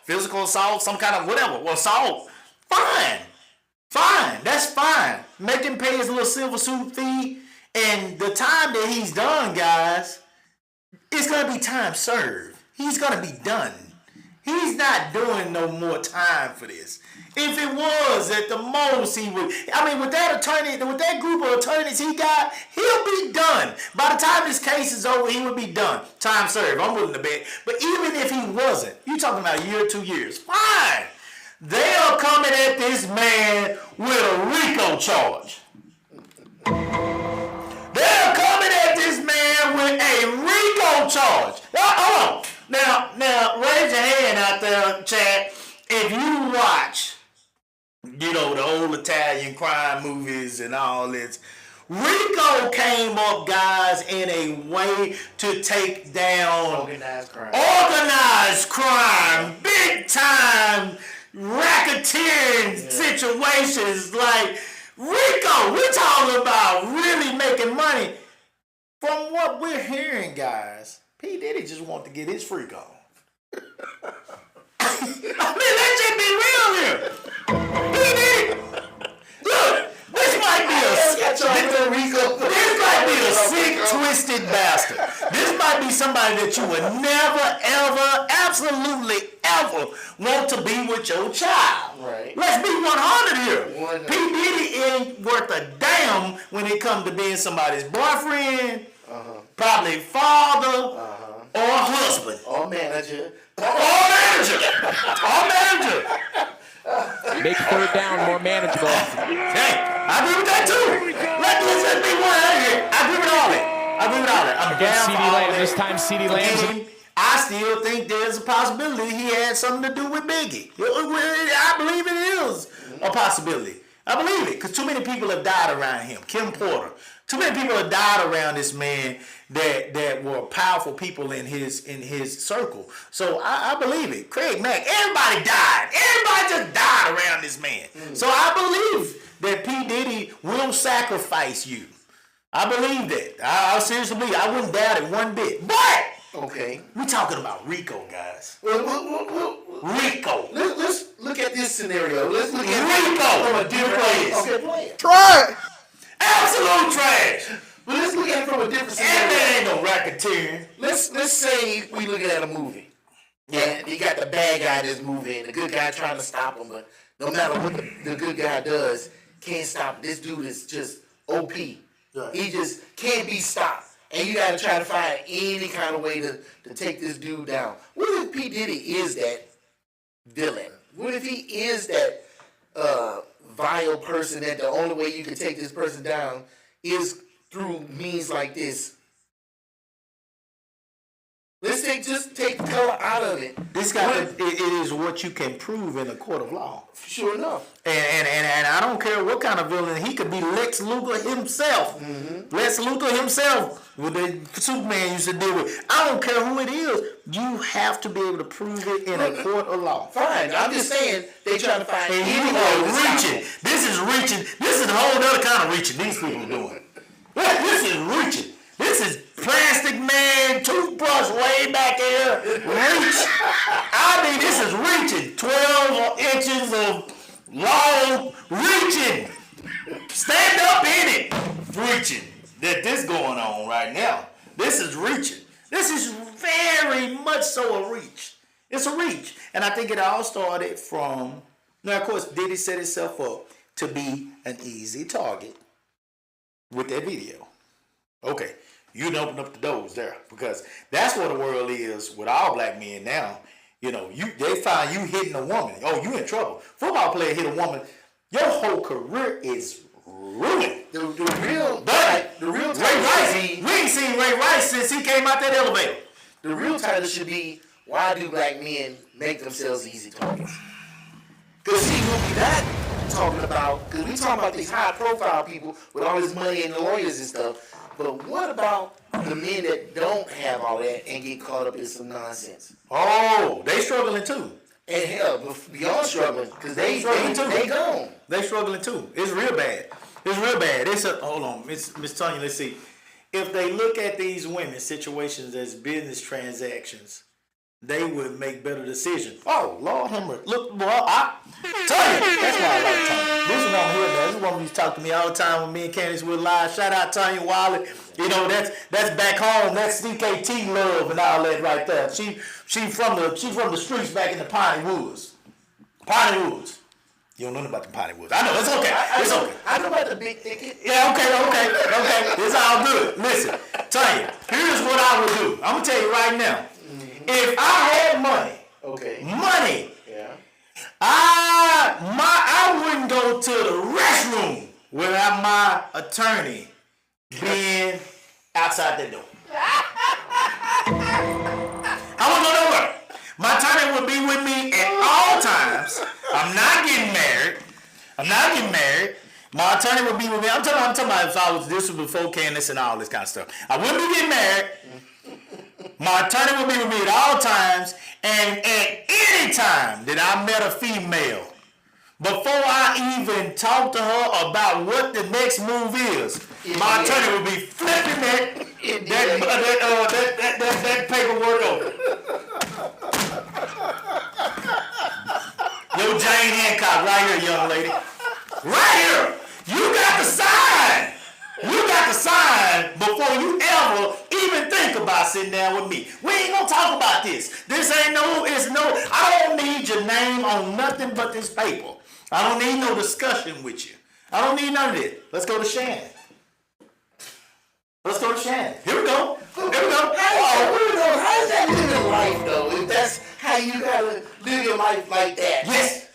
physical assault, some kind of whatever, assault, fine. Fine, that's fine. Make him pay his little silver suit fee. And the time that he's done, guys, it's going to be time served. He's going to be done. He's not doing no more time for this. If it was, at the most, he would. I mean, with that attorney, with that group of attorneys he got, he'll be done. By the time this case is over, he would be done. Time served. I'm willing to bet. But even if he wasn't, you talking about a year or 2 years, fine. They are coming at this man with a RICO charge. They're coming at this man with a RICO charge. Hold on. Now, raise your hand out there, chat. If you watch, the old Italian crime movies and all this, RICO came up, guys, in a way to take down Organized crime, big time racketeering situations like RICO. We're talking about really making money. From what we're hearing, guys, P. Diddy just want to get his freak on. I mean, let's just be real here. P. Diddy, look, this might be a sick, twisted bastard. This might be somebody that you would never, ever, absolutely ever want to be with your child. Right. Let's be 100 here. 100. P. Diddy ain't worth a damn when it comes to being somebody's boyfriend, probably father, or husband. Or manager. Make third down more manageable. Hey, I agree with that too. Let's be one here. I agree with all that. I'm Against down CeeDee for all Lamb. that. This time CeeDee Lamb's Again, I still think there's a possibility he had something to do with Biggie. I believe it is a possibility. I believe it because too many people have died around him. Kim Porter. Too many people have died around this man that were powerful people in his circle. So I believe it. Craig Mack. Everybody died. Everybody just died around this man. So I believe that P. Diddy will sacrifice you. I believe that. I seriously believe. I wouldn't doubt it one bit. But Okay. we're talking about RICO, guys. Well, RICO. let's look at this scenario. Let's look at RICO. from a different Play Okay, play it. Try. Absolute trash. But let's look at it from a different And scenario. there ain't no racketeering. Let's say we looking at a movie. And you got the bad guy in this movie and the good guy trying to stop him, but no matter what the good guy does, can't stop him. This dude is just OP. Right. He just can't be stopped. And you gotta try to find any kind of way to take this dude down. What if P. Diddy is that villain? What if he is that vile person that the only way you can take this person down is through means like this? Let's just take the color out of it. This guy, it is what you can prove in a court of law. Sure enough. And I don't care what kind of villain. He could be Lex Luthor himself. Lex Luthor himself, with the Superman used to deal with. I don't care who it is. You have to be able to prove it in a court of law. Fine. I'm just saying they trying to find And any you way are to stop reaching. him. This is reaching. This is a whole other kind of reaching these people are doing. This is reaching. This is plastic man, toothbrush way back here. Reach. I mean, this is reaching. 12 inches of long reaching. Stand up in it. Reaching. That this going on right now. This is reaching. This is very much so a reach. It's a reach. And I think it all started from, now of course, Diddy set himself up to be an easy target with that video. Okay, you done opened up the doors there because that's what the world is with all black men now. You know, they find you hitting a woman. Oh, you in trouble. Football player hit a woman. Your whole career is ruined. The real But title Ray Rice, should be, we ain't seen Ray Rice since he came out that elevator. the real title should be, why do black men make themselves easy targets? Because see, what we not talking about, because we talking about these high profile people with all this money and the lawyers and stuff, but what about the men that don't have all that and get caught up in some nonsense? Oh, they struggling too. And hell, beyond struggling, because they Struggling too. gone. They struggling too. It's real bad. It's real bad. Hold on, Miss Tanya. Let's see. If they look at these women's situations as business transactions, they would make better decisions. Oh, Lord have mercy. Look, boy, Tanya. That's why I like Tanya. This is what I'm here now. This is woman used to talk to me all the time when me and Candace were live. Shout out Tanya Wiley. You know, that's back home. That's CKT love and all that right there. She from the streets back in the Piney Woods. Piney Woods. You don't know nothing about the Piney Woods. I know, it's okay. It's okay. I know about the big ticket. Yeah, okay. It's all good. Listen, Tanya, here's what I would do. I'm gonna tell you right now. If I had money, Yeah. I wouldn't go to the restroom without my attorney being outside the door. I wouldn't go nowhere. My attorney would be with me at all times. I'm not getting married. My attorney would be with me. I'm talking about if I was, this was before Candace and all this kind of stuff. I wouldn't be getting married. My attorney would be with me at all times, and at any time that I met a female, before I even talked to her about what the next move is, my attorney would be flipping that paperwork over. Yo, Jane Hancock, right here, young lady. Right here. You got to sign. You got to sign before you ever even think about sitting down with me. We ain't gonna talk about this. I don't need your name on nothing but this paper. I don't need no discussion with you. I don't need none of this. Let's go to Shannon. Here we go. How's that living life, though? If that's how you gotta live your life like that. Yes.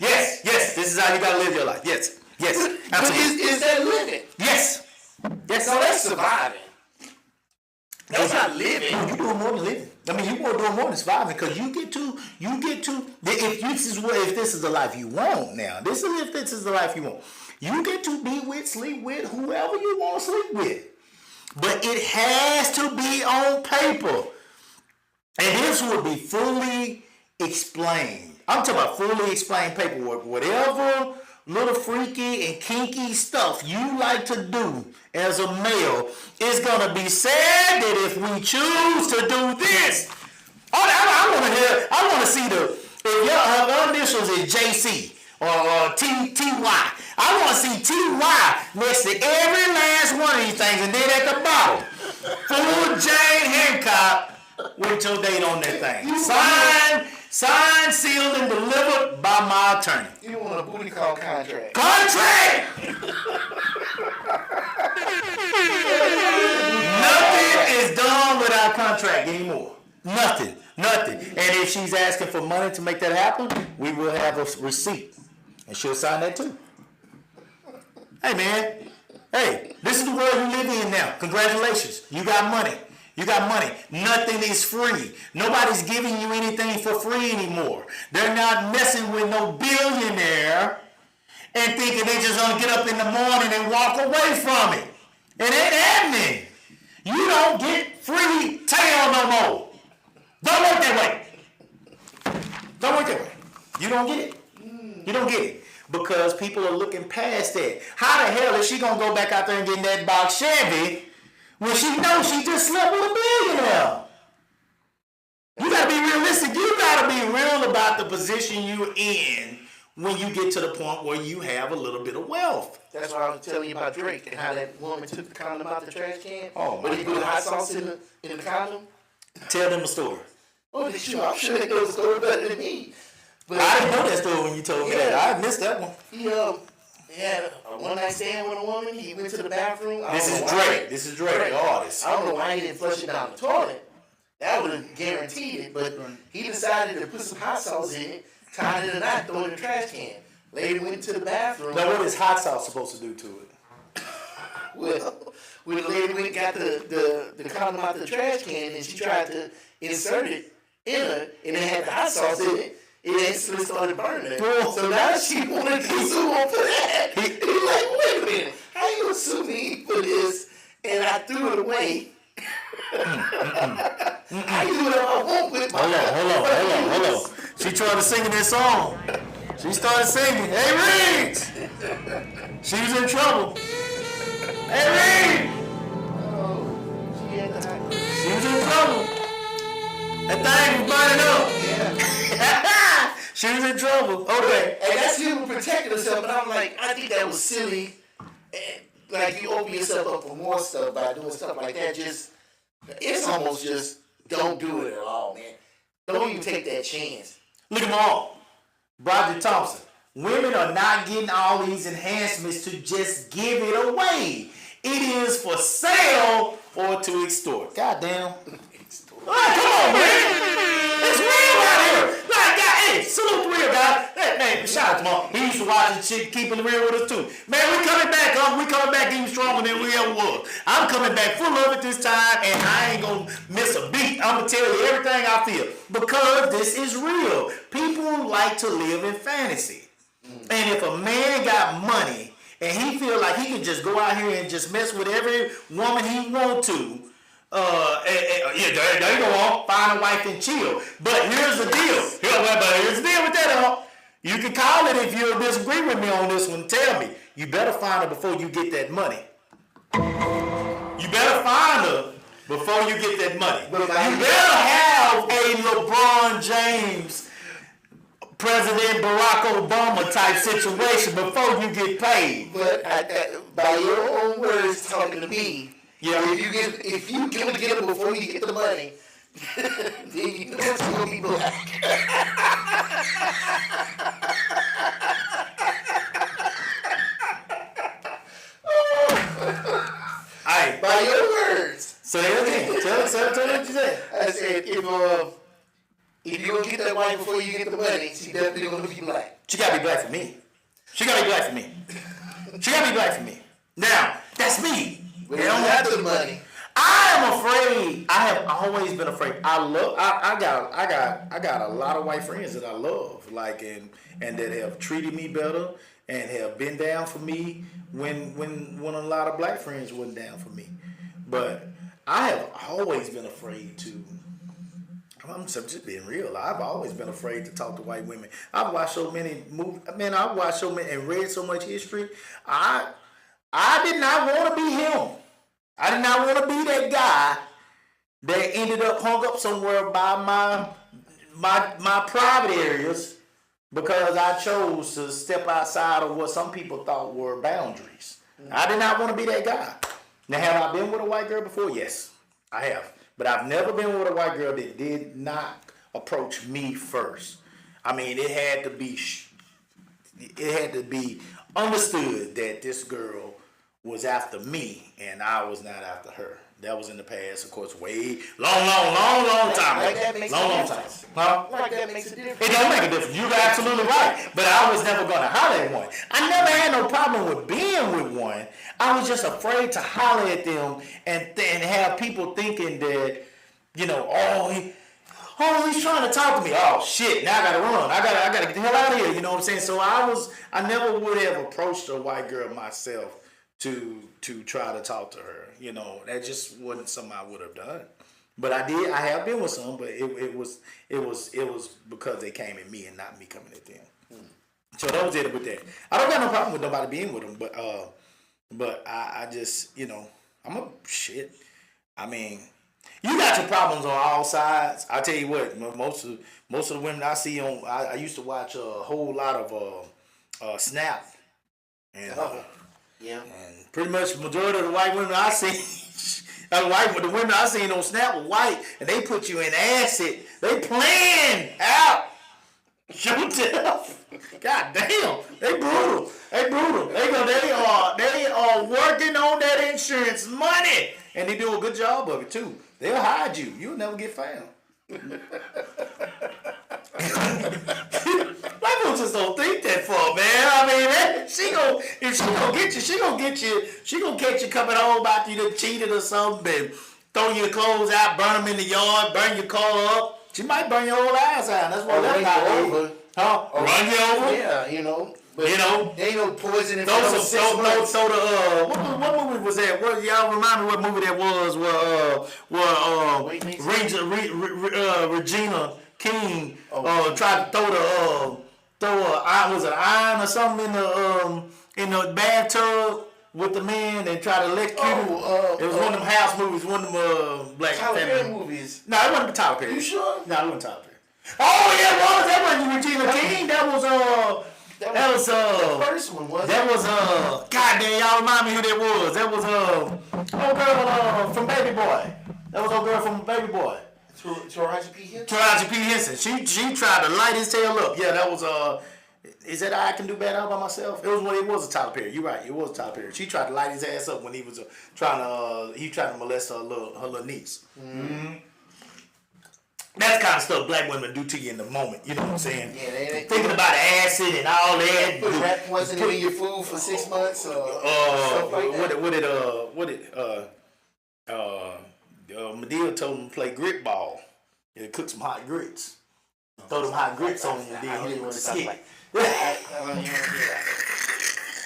This is how you gotta live your life. Yes. But Absolutely. is that living? Yes. No, that's surviving. That's not living. You're doing more than living. I mean, you're doing more than surviving because you get to. If this is the life you want now, if this is the life you want, you get to be with, sleep with whoever you want to sleep with. But it has to be on paper, and this will be fully explained. I'm talking about fully explained paperwork. Whatever little freaky and kinky stuff you like to do as a male is gonna be said that if we choose to do this. I want to see if her initials is JC or TY. I want to see TY next to every last one of these things, and then at the bottom, full Jane Hancock with your date on that thing. Signed, sealed, and delivered by my attorney. You want a booty call contract. Nothing is done without contract anymore. Nothing. And if she's asking for money to make that happen, we will have a receipt. And she'll sign that too. Hey, man. Hey, this is the world you live in now. Congratulations. You got money. Nothing is free. Nobody's giving you anything for free anymore. They're not messing with no billionaire and thinking they just gonna get up in the morning and walk away from it. It ain't happening. You don't get free tail no more. Don't work that way. You don't get it. Because people are looking past that. How the hell is she gonna go back out there and get in that box Chevy when she knows she just slept with a billionaire? You gotta be realistic. You gotta be real about the position you're in when you get to the point where you have a little bit of wealth. That's why I was telling you about Drake and how that woman took the condom out the trash can. Oh, but he put hot sauce in the condom. Tell them a story. Oh, I'm sure they know the story better than me. But I didn't know that story when you told me that. I missed that one. He had a one night stand with a woman. He went to the bathroom. This is Drake, the artist. I don't know why he didn't flush it down the toilet. That would have guaranteed it. But he decided to put some hot sauce in it, tied it in a knot, throw it in the trash can. Lady went to the bathroom. Now, what is hot sauce supposed to do to it? Well, when the lady went and got the condom out the trash can and she tried to insert it in her, and it had the hot sauce in it, it instantly started burning. So now she wanted to sue him for that. He's like, wait a minute, how you gonna sue me for this? And I threw it away. I do whatever I want with my Hold on. She started singing that song. She started singing, "Hey Riggs!" She was in trouble. Hey Riggs! She was in trouble. That thing was burning up. She was in trouble. Okay. And that's people protecting themselves, but I'm like, I think that was silly. And, like, you open yourself up for more stuff by doing stuff like that. It's almost just don't do it at all, man. Don't even take that chance. Look at them all. Roger Thompson. Women are not getting all these enhancements to just give it away. It is for sale or to extort. Goddamn. Come on, man. It's real out here. Like, God, hey, salute the real guy. Hey, man, shout out to Mark. He used to watch this shit, keeping it real with us too. Man, we coming back, huh? We coming back even stronger than we ever was. I'm coming back full of it this time, and I ain't gonna miss a beat. I'm gonna tell you everything I feel. Because this is real. People like to live in fantasy. And if a man got money, and he feel like he can just go out here and just mess with every woman he want to, there you go on, find a wife and chill. But here's the deal. Here's the deal with that, huh? You can call it if you disagree with me on this one. Tell me. You better find her before you get that money. You better find her before you get that money. You better have a LeBron James, President Barack Obama type situation before you get paid. But by your own words talking to me, yeah. If you can get it before you get the money, then you know it's gonna be black. Alright, by your words. Say it again. Tell what you said. I said if you gonna get that wife before you get the money, she definitely gonna be black. She gotta be black for me. She gotta be black for me. She gotta be black for me. Now, that's me. But they don't have the money. I am afraid. I have always been afraid. I got a lot of white friends that I love, like and that have treated me better and have been down for me when a lot of black friends wasn't down for me. But I have always been afraid to. I'm just being real. I've always been afraid to talk to white women. I've watched so many movies. Man, I've watched so many and read so much history. I did not want to be him. I did not want to be that guy that ended up hung up somewhere by my private areas because I chose to step outside of what some people thought were boundaries. I did not want to be that guy. Now, have I been with a white girl before? Yes, I have. But I've never been with a white girl that did not approach me first. I mean, it had to be understood that this girl was after me and I was not after her. That was in the past, of course, way long time ago. Like that makes long a time. difference. Huh? Like that makes a difference. It don't make a difference. You're absolutely right. But I was never going to holler at one. I never had no problem with being with one. I was just afraid to holler at them and have people thinking that, you know, he's trying to talk to me. Oh shit! Now I gotta run. I gotta get the hell out of here. You know what I'm saying? So I never would have approached a white girl myself to try to talk to her. You know, that just wasn't something I would have done. But I did. I have been with some, but it was because they came at me and not me coming at them. So that was it with that. I don't got no problem with nobody being with them, but I just, you know, I'm a shit. I mean. You got your problems on all sides. I tell you what, most of the women I see on, I used to watch a whole lot of Snap, and yeah, and pretty much the majority of the white women I see, the women I seen on Snap were white, and they put you in acid. They plan out your death. God damn, they brutal. They brutal. They are working on that insurance money, and they do a good job of it too. They'll hide you. You'll never get found. Black folks just don't think that far, man. I mean, if she gonna catch you coming home after you done cheated or something, and throw your clothes out, burn them in the yard, burn your car up. She might burn your whole ass out. That's what run you over. Huh? Run you over? Yeah, you know. But you know, they ain't no poison in what movie was that? What y'all remind me what movie that was? Regina King tried to throw was it an iron or something in the bathtub with the man and try to electrocute him. It was one of them house movies, one of them black Tyler family Perry movies. No, it wasn't Tyler Perry. You sure? No, it wasn't Tyler Perry. Oh yeah, it was. That wasn't Regina King. That was the first one, wasn't that it? was God damn, y'all remind me who that was. That was old girl from Baby Boy. That was old girl from Baby Boy. Taraji P. Henson? Taraji P. Henson. She tried to light his tail up. Yeah, that was is that I Can Do Bad All By Myself? It was a Tyler Perry. You're right. It was a Tyler Perry. She tried to light his ass up when he was trying to molest her little niece. Mm-hmm. That's kind of stuff black women do to you in the moment. You know what I'm saying? Yeah, they thinking about acid and all that. put rat poison in your food for 6 months or stuff like that. Medea told him to play grit ball. Yeah, cook some hot grits. Throw them hot grits on him and then hit him with a stick. I don't even want to hear that.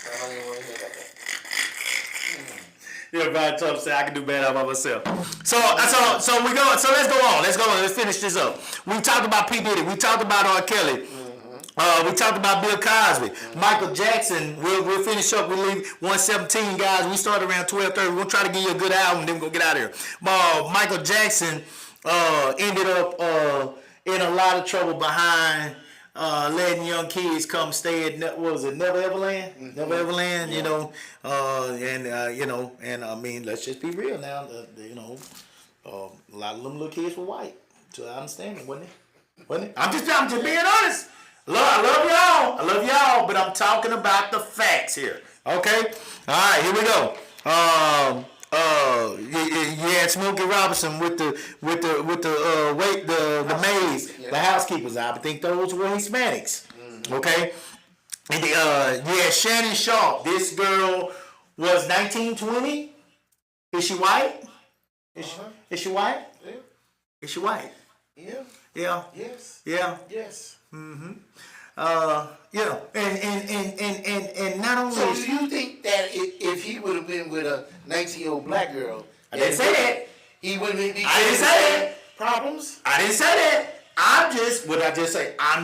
I don't even want to hear that. Everybody told him, say I can do bad all by myself. So let's go on. Let's finish this up. We talked about P. Diddy. We talked about R. Kelly. We talked about Bill Cosby. Michael Jackson. We'll finish up. We leave 117, guys. We started around 12:30. We're gonna try to give you a good album, then we're gonna get out of here. Michael Jackson ended up in a lot of trouble behind letting young kids come stay at Never Everland? Mm-hmm. Never Everland, yeah. And I mean, let's just be real now. A lot of them little kids were white, to I understand it, wasn't it? I'm just being honest. I love y'all, but I'm talking about the facts here. Okay, all right, here we go. You had Smokey Robinson with the maids, the housekeepers. I think those were Hispanics. Okay, and you had Shannon Sharp. This girl was 19, 20. Is she white? Is she white? Yeah. Is she white? Yeah. Yeah. Yes. Yeah. Yes. Mm-hmm. And not only. So do you think that if he would have been with a 19-year-old black girl, I didn't say that. He wouldn't be. I didn't say that. Problems. I didn't say that. I'm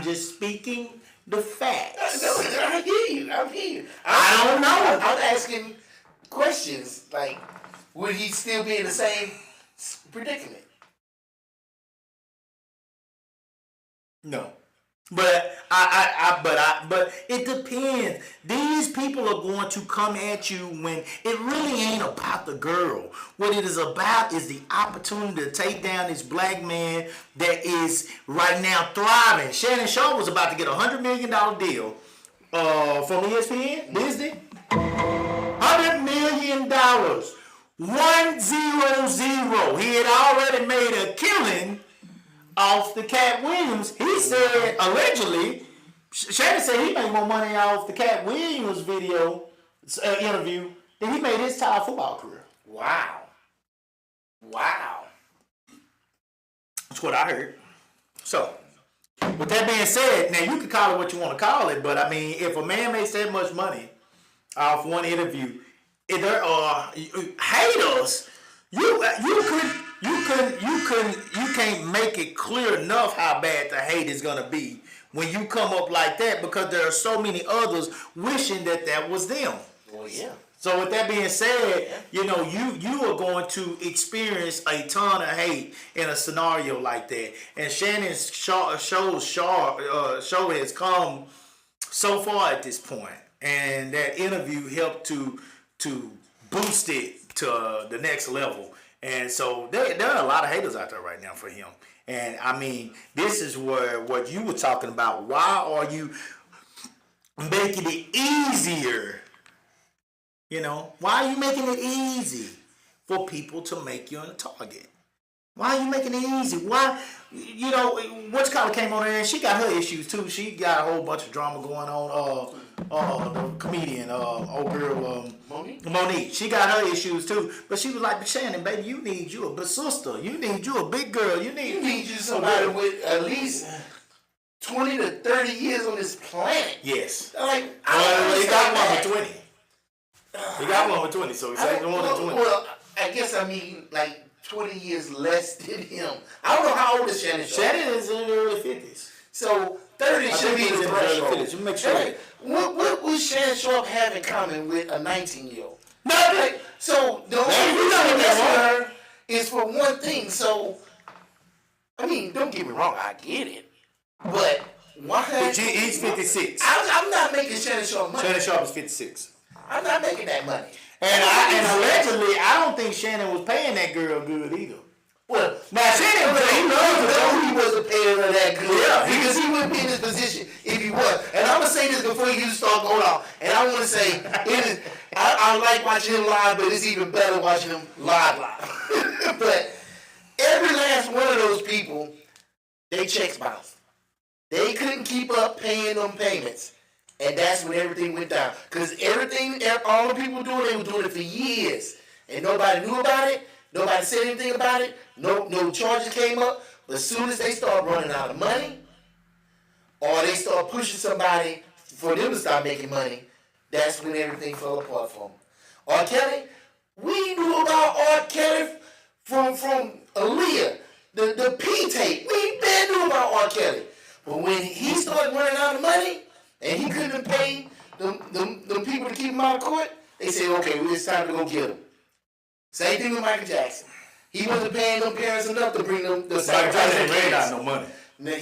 just speaking the facts. No, I hear you. I don't know. I'm asking questions like, would he still be in the same predicament? No. But but it depends. These people are going to come at you when it really ain't about the girl. What it is about is the opportunity to take down this black man that is right now thriving. Shannon Sharp was about to get a $100 million deal from ESPN, Disney. $100 million. 100. He had already made a killing off the Cat Williams. He said, allegedly, Shannon said he made more money off the Cat Williams interview than he made his entire football career. Wow. That's what I heard. So, with that being said, now you can call it what you want to call it, but I mean, if a man makes that much money off one interview, if there are haters, you can't make it clear enough how bad the hate is gonna be when you come up like that, because there are so many others wishing that was them. Well, yeah. So with that being said, you are going to experience a ton of hate in a scenario like that. And Shannon's show has come so far at this point, and that interview helped to boost it to the next level. And so there are a lot of haters out there right now for him. And I mean, this is where what you were talking about. Why are you making it easier? Why are you making it easy for people to make you a target? Why are you making it easy? Why, what's Carla came on there and she got her issues too. She got a whole bunch of drama going on. The comedian, old girl, Monique. She got her issues too. But she was like, but Shannon, baby, you need you a big sister. You need you a big girl. You need somebody with at least 20 to 30 years on this planet. Yes. Like, he got one for 20. He got one for 20, so he's like one for 20. Well, I guess I mean like 20 years less than him. I don't know how old is Shannon Sharp. Shannon is in the early 50s. So 30 should be he's the in his early threshold. 50s. You make sure. Hey, what would Shannon Sharp have in common with a 19-year-old? Nothing. Like, so the only Man, you reason know I'm what messing that with her is for one thing. So, I mean, don't get me wrong, I get it. But why? He's 56. I'm not making Shannon Sharp money. Shannon Sharp is 56. I'm not making that money. And allegedly, I don't think Shannon was paying that girl good either. Well, Now, Shannon, he wasn't paying her that good. Yeah. Because he wouldn't be in this position if he was. And I'm going to say this before you start going off. And I want to say, I like watching him live, but it's even better watching him live. But every last one of those people, they checks bounced. They couldn't keep up paying them payments. And that's when everything went down. Because all the people doing, they were doing it for years. And nobody knew about it. Nobody said anything about it. No charges came up. But as soon as they start running out of money, or they start pushing somebody for them to start making money, that's when everything fell apart for them. R. Kelly, we knew about R. Kelly from Aaliyah, the P tape. We been knew about R. Kelly. But when he started running out of money, and he couldn't pay the people to keep him out of court, they said, okay, it's time to go get him. Same thing with Michael Jackson. He wasn't paying them parents enough to bring them the Michael Jackson ain't got no money. I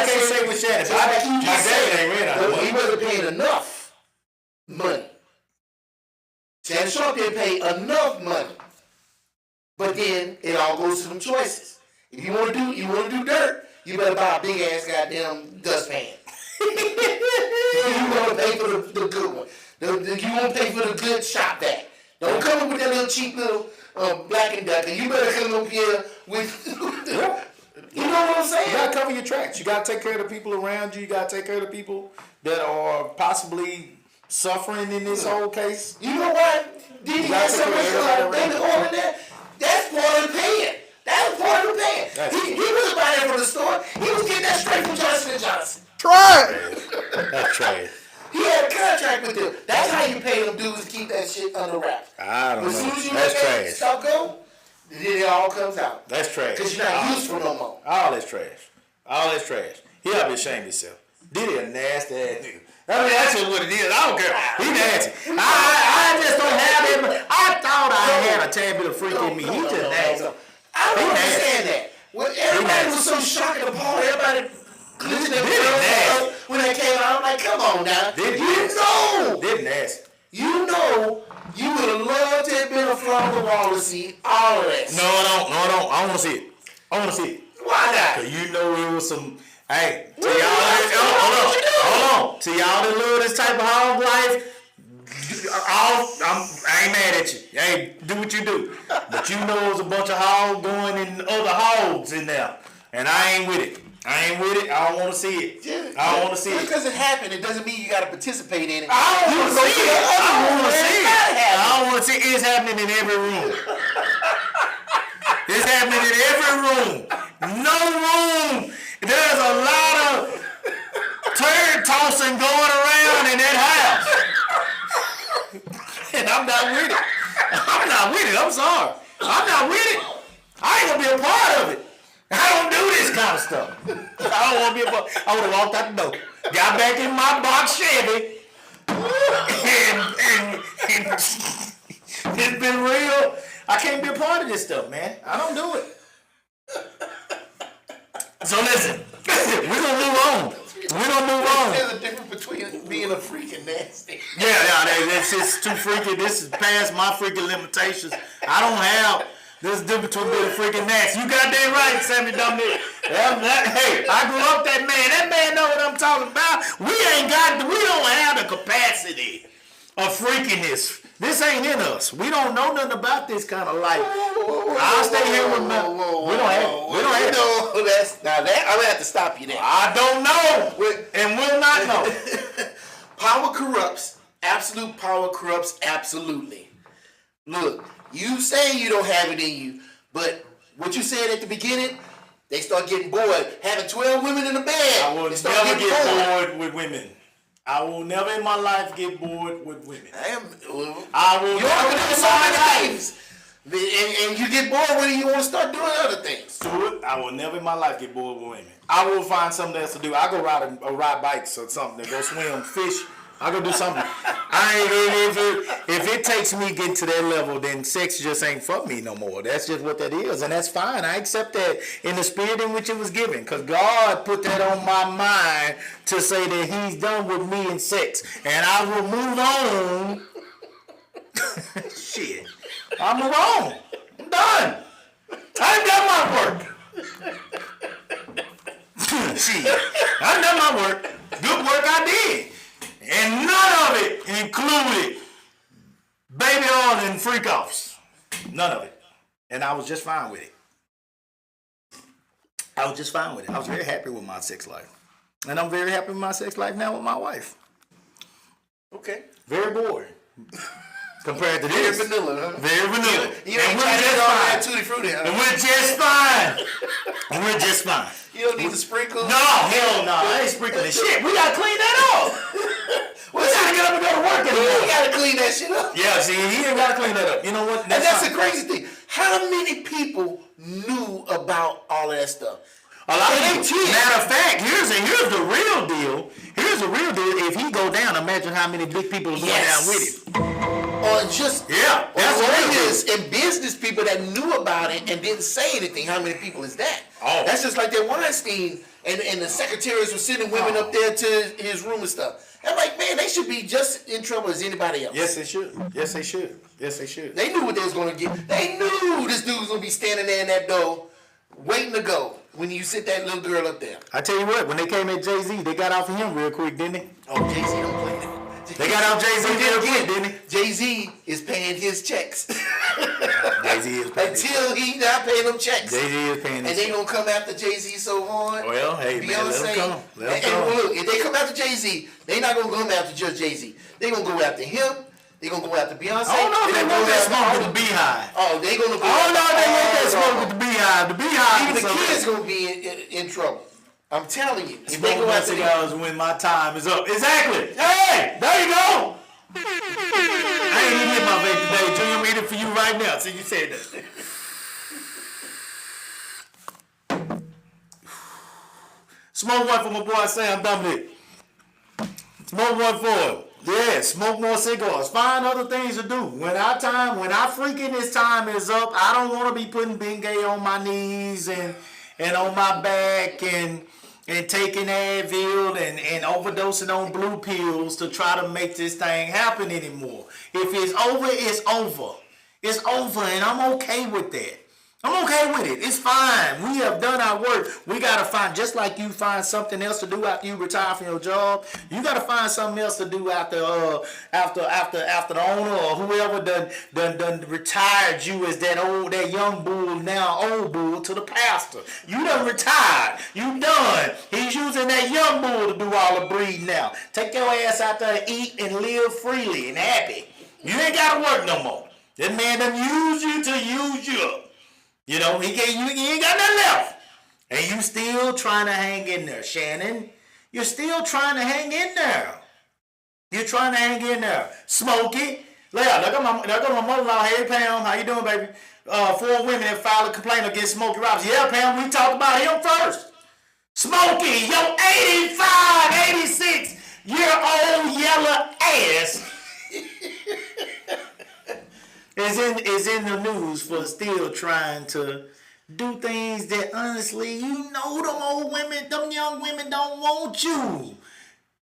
can't say with Shannon. My dad ain't ran out of money. He wasn't paying enough money. Shannon Sharp didn't pay enough money. But then it all goes to them choices. If you want to do dirt, you better buy a big ass goddamn dustpan. You want to pay for the good one. You want to pay for the good shop vac. Don't come up with that little cheap little Black and Decker. You better come up here with. You know what I'm saying? You gotta cover your tracks. You gotta take care of the people around you. You gotta take care of the people that are possibly suffering in this whole case. You know what? Did he get so much baby oil in there? That's part of the paying. That was part of the paying. He wasn't buying it from the store. He was getting that straight from Johnson & Johnson. That's trash. He had a contract with them. That's how you pay them dudes to keep that shit under wraps. I don't know. As soon as you That's let that trash. stuff go, then it all comes out. That's trash. Because you're not useful no more. All that's trash. All that's trash. He ought to be ashamed of himself. Diddy a nasty ass nigga. I mean, that's just what it is. I don't care. He nasty. I just don't have him. I thought I had a tad bit of freak in me. He just nasty. I don't understand that. Well, everybody was so shocked and appalled. Everybody glitching their world when they came out. I'm like, come on now. Diddy nasty. You know, you would have loved to have been a fly on the wall to see all of that. No, I don't. I want to see it. I want to see it. Why not? Cause you know it was some. Hey, to y'all hold on. To y'all that love this type of hog life, I ain't mad at you. Hey, do what you do. But you know there's a bunch of hogs going in other hogs in there, and I ain't with it. I don't want to see it. I don't want to see it. Just because it happened, it doesn't mean you got to participate in it. I don't want to see it. I don't want to see it. It's happening in every room. It's happening in every room. No room. There's a lot of turd tossing going around in that house. And I'm not with it. I'm sorry. I'm not with it. I ain't going to be a part of it. I don't do this kind of stuff. I don't want to be a part. I would have walked out the door, got back in my box Chevy, and it's been real. I can't be a part of this stuff, man. I don't do it. So listen, we're gonna move on. There's a difference between being a freak and nasty. Yeah, that's just too freaky. This is past my freaking limitations. I don't have. There's a difference between being a freaking nasty. You got that right, Sammy Dominic. Hey, I grew up that man. That man know what I'm talking about. We don't have the capacity of freakiness. This ain't in us. We don't know nothing about this kind of life. I'll stay here with my. We don't have it. No, I'm gonna have to stop you there. I don't know, and will not know. Power corrupts. Absolute power corrupts absolutely. Look, you say you don't have it in you, but what you said at the beginning, they start getting bored. Having 12 women in the bed. I will never get bored with women. I will never in my life get bored with women. I will You never want to in do so my many life things, and you get bored with it. You want to start doing other things. do it. I will never in my life get bored with women. I will find something else to do. I go ride bikes or something. Go swim, fish. I go do something. If it takes me getting to that level, then sex just ain't for me no more. That's just what that is, and that's fine. I accept that in the spirit in which it was given, because God put that on my mind to say that He's done with me in sex, and I will move on. Shit, I move on. I'm done. I've done my work. Shit, I've done my work. Good work I did. And none of it included baby oil and freak offs. None of it. And I was just fine with it. I was just fine with it. I was very happy with my sex life. And I'm very happy with my sex life now with my wife. Okay. Very boring. Compared to Very this. vanilla, huh? Very vanilla. You And ain't we're trying to just get all fine. that tutti frutti, huh? And we're just fine. And we're just fine. You don't need to sprinkle. No, hell no. I ain't sprinkling shit. We gotta clean that up. We gotta get up and go to work anymore. You gotta clean that shit up. Yeah, see, he ain't gotta clean that up. You know what? And that's fine. the crazy thing. How many people knew about all of that stuff? A lot of And people. Matter of fact, here's the real deal. Here's the real deal. If he go down, imagine how many big people are going down with him. Or just Yeah, that's the real lawyers and business people that knew about it and didn't say anything. How many people is that? Oh. That's just like that Weinstein and the secretaries were sending women up there to his room and stuff. I'm like, man, they should be just in trouble as anybody else. Yes, they should. Yes, they should. Yes, they should. They knew what they was gonna get. They knew this dude was gonna be standing there in that door, waiting to go when you sit that little girl up there. I tell you what, when they came at Jay-Z, they got off of him real quick, didn't they? Oh, Jay-Z don't play that. They got off Jay-Z real quick, didn't they? Jay-Z is paying his checks Jay-Z is paying his until he not paying them checks. Jay-Z is paying And his they gonna come after Jay-Z so hard. Well, hey, man, let them come. Let them and come. look, if they come after Jay-Z, they not gonna come after just Jay-Z. They gonna go after him. They gonna go after Beyonce. I don't know if they gonna want go that after smoke all with the beehive. Oh, they gonna go. I don't know if they want that after smoke all with the beehive. The beehive Even is the something. kids gonna be in trouble. I'm telling you. If they Smoke go my after them, cigars when my time is up. Exactly. Hey, there you go. I ain't even hit my vape today. Junior, I'm eating for you right now. So you said that. Smoke one for my boy Sam Dominic. Smoke one for him. Yeah, smoke more cigars. Find other things to do. When I freaking this time is up, I don't want to be putting Bengay on my knees and on my back and taking Advil and overdosing on blue pills to try to make this thing happen anymore. If it's over, it's over. It's over, and I'm okay with that. I'm okay with it. It's fine. We have done our work. We gotta find, just like you find something else to do after you retire from your job. You gotta find something else to do after the owner or whoever done retired you as that young bull, now old bull, to the pastor. You done retired. You done. He's using that young bull to do all the breeding now. Take your ass out there and eat and live freely and happy. You ain't gotta work no more. That man done used you to use you up. You know, he ain't got nothing left. And you still trying to hang in there, Shannon. You're still trying to hang in there. You're trying to hang in there. Smokey. Look at my mother-in-law, hey Pam, how you doing, baby? 4 women that filed a complaint against Smokey Robinson. Yeah, Pam, we talked about him first. Smokey, your 85, 86-year-old yellow ass is in the news for still trying to do things that honestly, you know, them old women, them young women don't want you.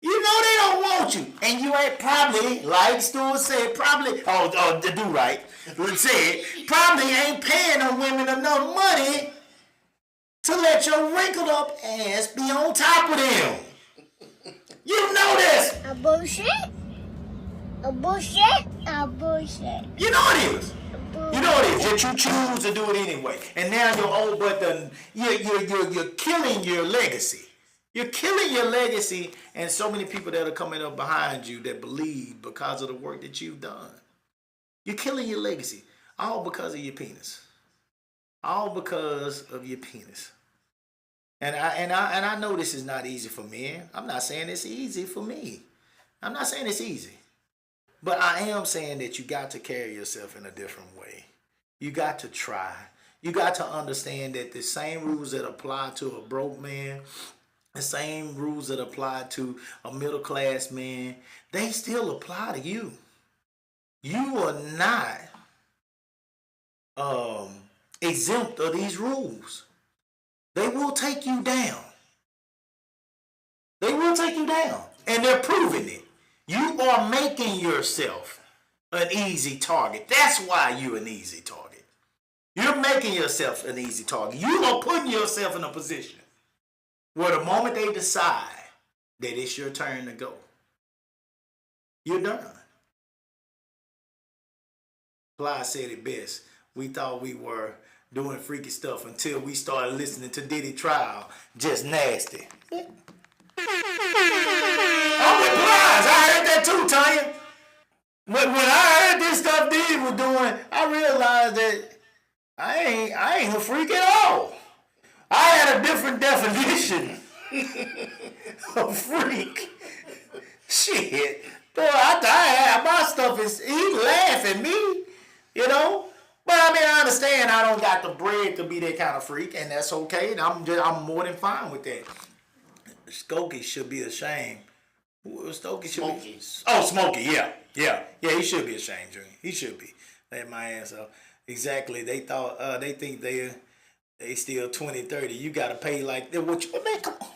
You know they don't want you. And you ain't probably, like Stuart said, probably ain't paying them women enough money to let your wrinkled up ass be on top of them. You know this. A bullshit? A bullshit? A bullshit. You know it is. You know it is. That you choose to do it anyway. And now your old butt done, you're killing your legacy. You're killing your legacy and so many people that are coming up behind you that believe because of the work that you've done. You're killing your legacy. All because of your penis. All because of your penis. And I know this is not easy for men. I'm not saying it's easy for me. I'm not saying it's easy, but I am saying that you got to carry yourself in a different way. You got to try. You got to understand that the same rules that apply to a broke man, the same rules that apply to a middle class man, they still apply to you. You are not exempt of these rules. They will take you down. They will take you down. And they're proving it. You are making yourself an easy target. That's why you're an easy target. You're making yourself an easy target. You are putting yourself in a position where the moment they decide that it's your turn to go, you're done. Clyde said it best. We thought we were doing freaky stuff until we started listening to Diddy Trial. Just nasty. I'm with Plies. I heard that too, Tanya. When I heard this stuff Diddy was doing, I realized that I ain't a freak at all. I had a different definition of freak. Shit. Boy, I had my stuff is he laugh at me, you know. But I mean, I understand I don't got the bread to be that kind of freak, and that's okay. I'm more than fine with that. Skokie should be ashamed. Stokey should Smokey. be. Oh, Smokey, yeah. He should be ashamed, Junior. He should be. Let my ass up. Exactly. They thought they think they still 20, 30. You gotta pay like that. What you man? Come on.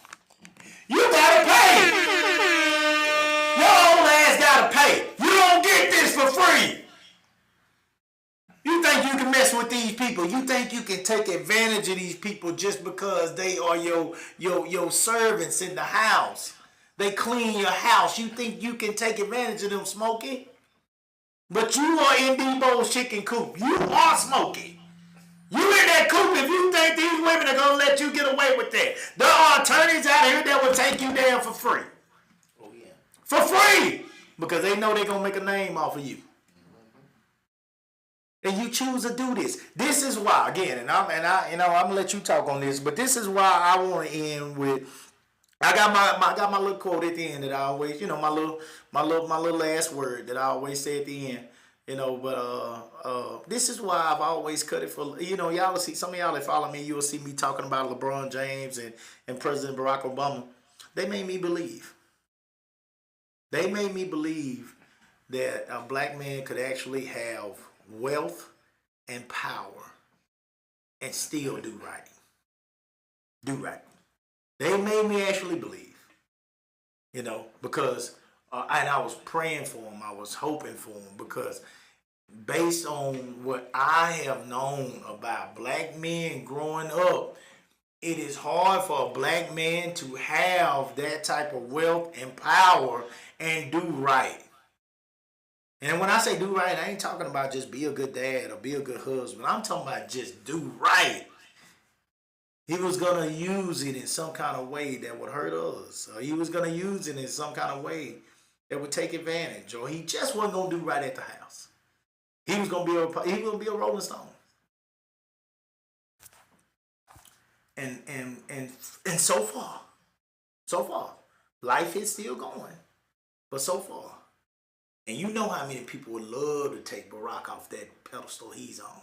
You gotta pay. Your old ass gotta pay. You don't get this for free. You think you can mess with these people? You think you can take advantage of these people just because they are your servants in the house? They clean your house. You think you can take advantage of them, Smokey? But you are in Debo's chicken coop. You are Smokey. You in that coop if you think these women are gonna let you get away with that. There are attorneys out here that will take you down for free. Oh yeah. For free! Because they know they're gonna make a name off of you. And you choose to do this. This is why, again, and I'm gonna let you talk on this, but this is why I want to end with. I got my little quote at the end that I always, my little last word that I always say at the end, But this is why I've always cut it for. Y'all see some of y'all that follow me, you'll see me talking about LeBron James and President Barack Obama. They made me believe. They made me believe that a black man could actually have wealth and power and still do right. Do right. They made me actually believe, because, and I was praying for them, I was hoping for them, because based on what I have known about black men growing up, it is hard for a black man to have that type of wealth and power and do right. And when I say do right, I ain't talking about just be a good dad or be a good husband. I'm talking about just do right. He was going to use it in some kind of way that would hurt others. Or he was going to use it in some kind of way that would take advantage. Or he just wasn't going to do right at the house. He was going to be a Rolling Stone. And so far, life is still going. But so far. And you know how many people would love to take Barack off that pedestal he's on.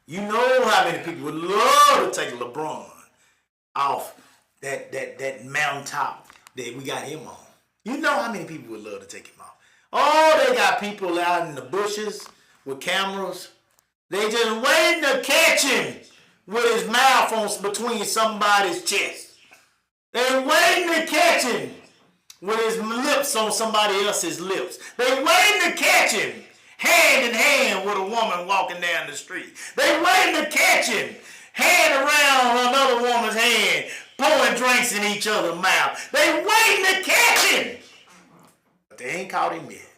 You know how many people would love to take LeBron off that mountaintop that we got him on. You know how many people would love to take him off. Oh, they got people out in the bushes with cameras. They just waiting to catch him with his mouth on between somebody's chest. They waiting to catch him with his lips on somebody else's lips. They waiting to catch him hand in hand with a woman walking down the street. They waiting to catch him hand around another woman's hand, pouring drinks in each other's mouth. They waiting to catch him. But they ain't caught him yet.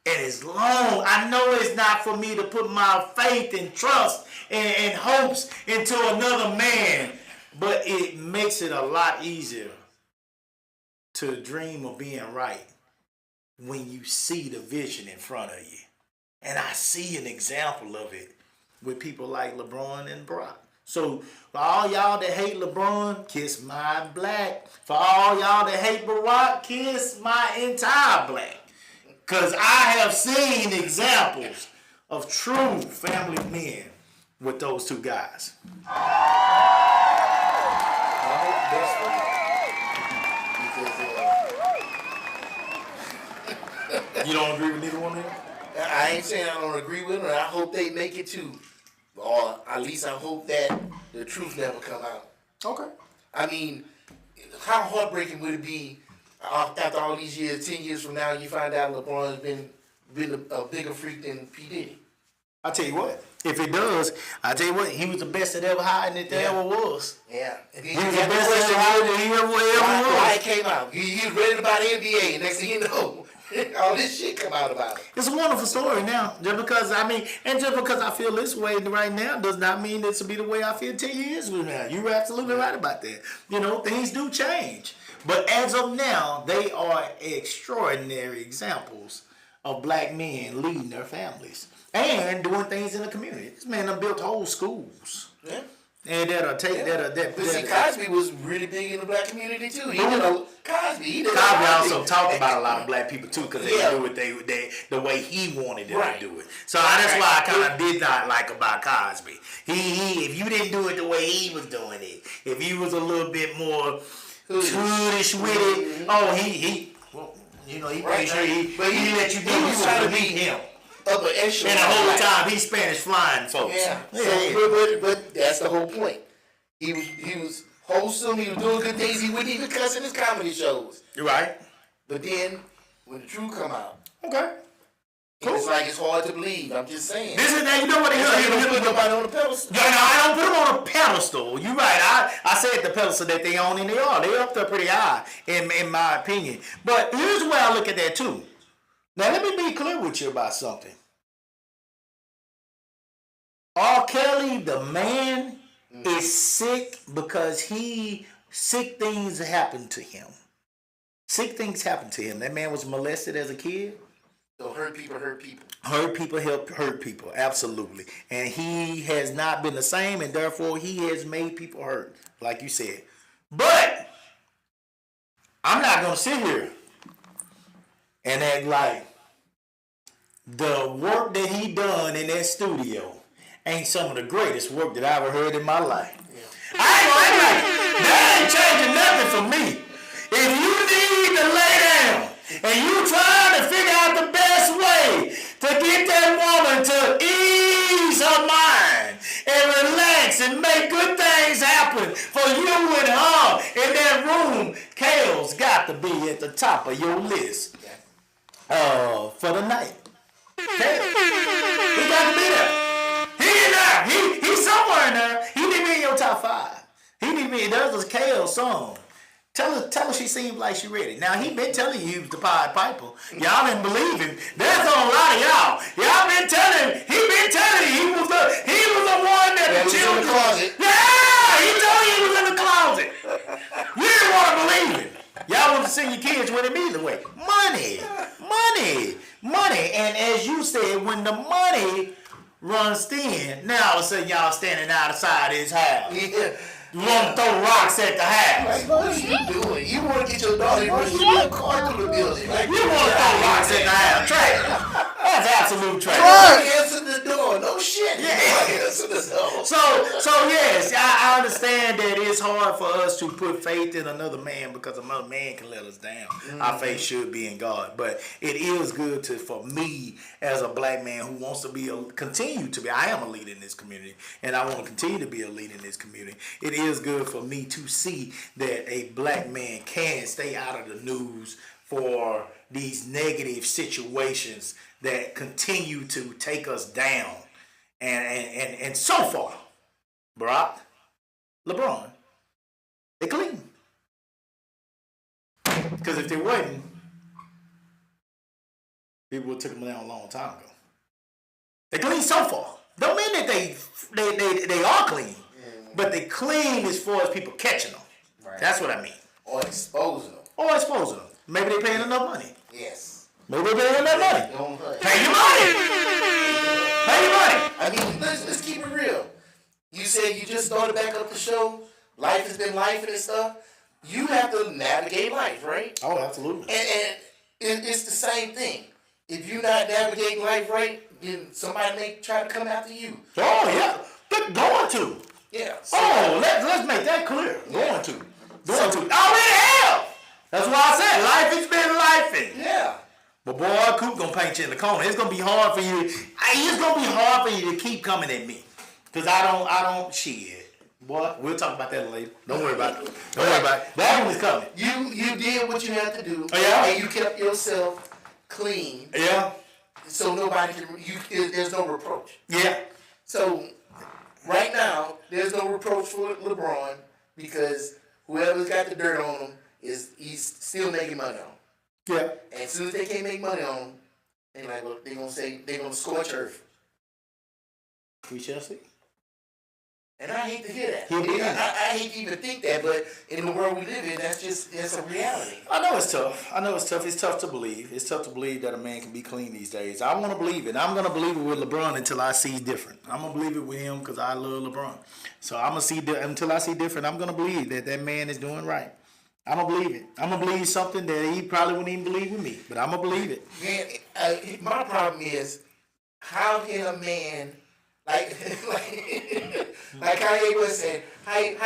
And as long, I know it's not for me to put my faith and trust and hopes into another man, but it makes it a lot easier to dream of being right when you see the vision in front of you. And I see an example of it with people like LeBron and Barack. So for all y'all that hate LeBron, kiss my black. For all y'all that hate Barack, kiss my entire black. Because I have seen examples of true family men with those two guys. I hope the best for you. Because You don't agree with neither one of them? I ain't saying I don't agree with them. I hope they make it too. Or at least I hope that the truth never come out. Okay. I mean, how heartbreaking would it be after all these years, 10 years from now, you find out LeBron's been a bigger freak than P. Diddy? I tell you what, if it does, I tell you what, he was the best that ever hiding that there ever was. Yeah. He was the best that ever hiding Why was. it came out? He was ready about the NBA, and next thing you know, all this shit come out about it. It's a wonderful story now. Just because I feel this way right now does not mean this will be the way I feel 10 years from now. You're absolutely right about that. You know, things do change. But as of now, they are extraordinary examples of black men leading their families and doing things in the community. This man done built whole schools. Yeah. And But see, Cosby was really big in the black community too. He did Cosby also talked about a lot of black people too, because they do it the way he wanted them to do it. So that's why I kind of did not like about Cosby. He if you didn't do it the way he was doing it, if he was a little bit more hoodish with it, he pretty sure he let you do it. You trying to meet him. Upper echelon. And the whole time he's Spanish flying folks. Yeah. But that's the whole point. He was wholesome. He was doing good things. He wouldn't even cuss in his comedy shows. You're right. But then when the truth come out, Okay. Cool. it's like it's hard to believe. I'm just saying. This is that. You know what? You put nobody on the pedestal. No, I don't put them on a pedestal. You're right. I said the pedestal that they own, and they are. They're up there pretty high, in my opinion. But here's the way I look at that too. Now, let me be clear with you about something. R. Kelly, the man, is sick because sick things happen to him. Sick things happen to him. That man was molested as a kid. So hurt people hurt people. Hurt people help hurt people, absolutely. And he has not been the same, and therefore he has made people hurt, like you said. But I'm not going to sit here and act like the work that he done in that studio ain't some of the greatest work that I ever heard in my life. Yeah. I ain't gonna act like it. That ain't changing nothing for me. If you need to lay down and you trying to figure out the best way to get that woman to ease her mind and relax and make good things happen for you and her in that room, Kale's got to be at the top of your list for the night. Kale, he got to be there. He in there. He's somewhere in there. He need to be in your top 5. He need to be. That was Kale's song. Tell her she seems like she ready. Now, he been telling you he was the Pied Piper. Y'all didn't believe him. There's a lot of y'all. Y'all been telling him. He been telling you he was the one that the children. In the closet. Yeah, he told you he was in the closet. You didn't want to believe him. Y'all want to send your kids with him either way. Money. And as you said, when the money runs thin, now all of a sudden y'all standing outside his house. Yeah. You want to throw rocks at the house. What are you doing? You want to get your daughter to run a car through the building. Like, You want to throw rocks at the house. Trash. That's absolute trash. Answer the door. No shit. Yeah. Answer the door. So yes, I understand that it's hard for us to put faith in another man because another man can let us down. Our faith should be in God, but it is good for me as a black man who wants to continue to be. I am a leader in this community, and I want to continue to be a leader in this community. It is good for me to see that a black man can stay out of the news for these negative situations that continue to take us down. And so far, Barack, LeBron, they clean. Because if they wasn't, people would have took them down a long time ago. They clean so far. Don't mean that they are clean, but they clean as far as people catching them. Right. That's what I mean. Or exposing them. Maybe they paying enough money. Yes. Maybe they paying enough money. Don't hurt. Pay your money. Pay your money. I mean, let's keep it real. You said you just started back up the show. Life has been life and stuff. You have to navigate life, right? Oh, absolutely. And it's the same thing. If you're not navigating life right, then somebody may try to come after you. Oh yeah, they're going to. Yeah. So, Oh, let's make that clear. Going to. Already have. That's why I said life has been lifing. yeah. But boy, Coop gonna paint you in the corner. It's gonna be hard for you. It's gonna be hard for you to keep coming at me, cause I don't shit. Boy, we'll talk about that later. Don't worry about it. Don't worry about it. That one is coming. You did what you had to do. Oh, yeah? And you kept yourself clean, Yeah. so nobody can. There's no reproach. Yeah. So right now, there's no reproach for LeBron because whoever's got the dirt on him he's still making money on him. Yeah. And as soon as they can't make money on him, they're gonna scorch earth. We shall see. And I hate to hear that. He'll be in. I hate to even think that, but in the world we live in, that's a reality. I know it's tough. It's tough to believe. It's tough to believe that a man can be clean these days. I want to believe it. I'm going to believe it with LeBron until I see different. I'm going to believe it with him because I love LeBron. So I'm going to see until I see different. I'm going to believe that man is doing right. I'm going to believe it. I'm going to believe something that he probably wouldn't even believe with me. But I'm going to believe it. Man, my problem is, how can a man like Kanye was saying, how you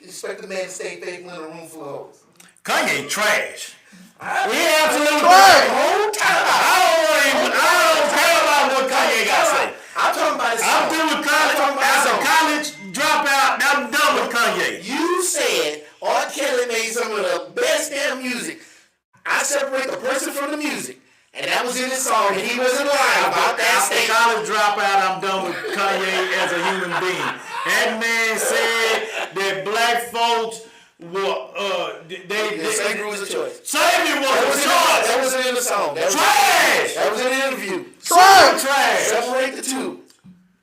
expect a man to stay faithful in a room full of hoes? Kanye trash. He absolutely trash. the whole time. I don't care about what Kanye got to say. I'm talking about his I'm song. through with college. I'm talking about As a his song. college dropout, I'm done with Kanye. You said R. Kelly made some of the best damn music. I separate the person from the music. And that was in his song, and he wasn't lying about that After statement. college dropout, I'm done with Kanye as a human being. That man said that black folks were, Slavery was a choice. Slavery was a choice. That wasn't in the song. That was Trash. That was in the interview. Trash. Separate the two.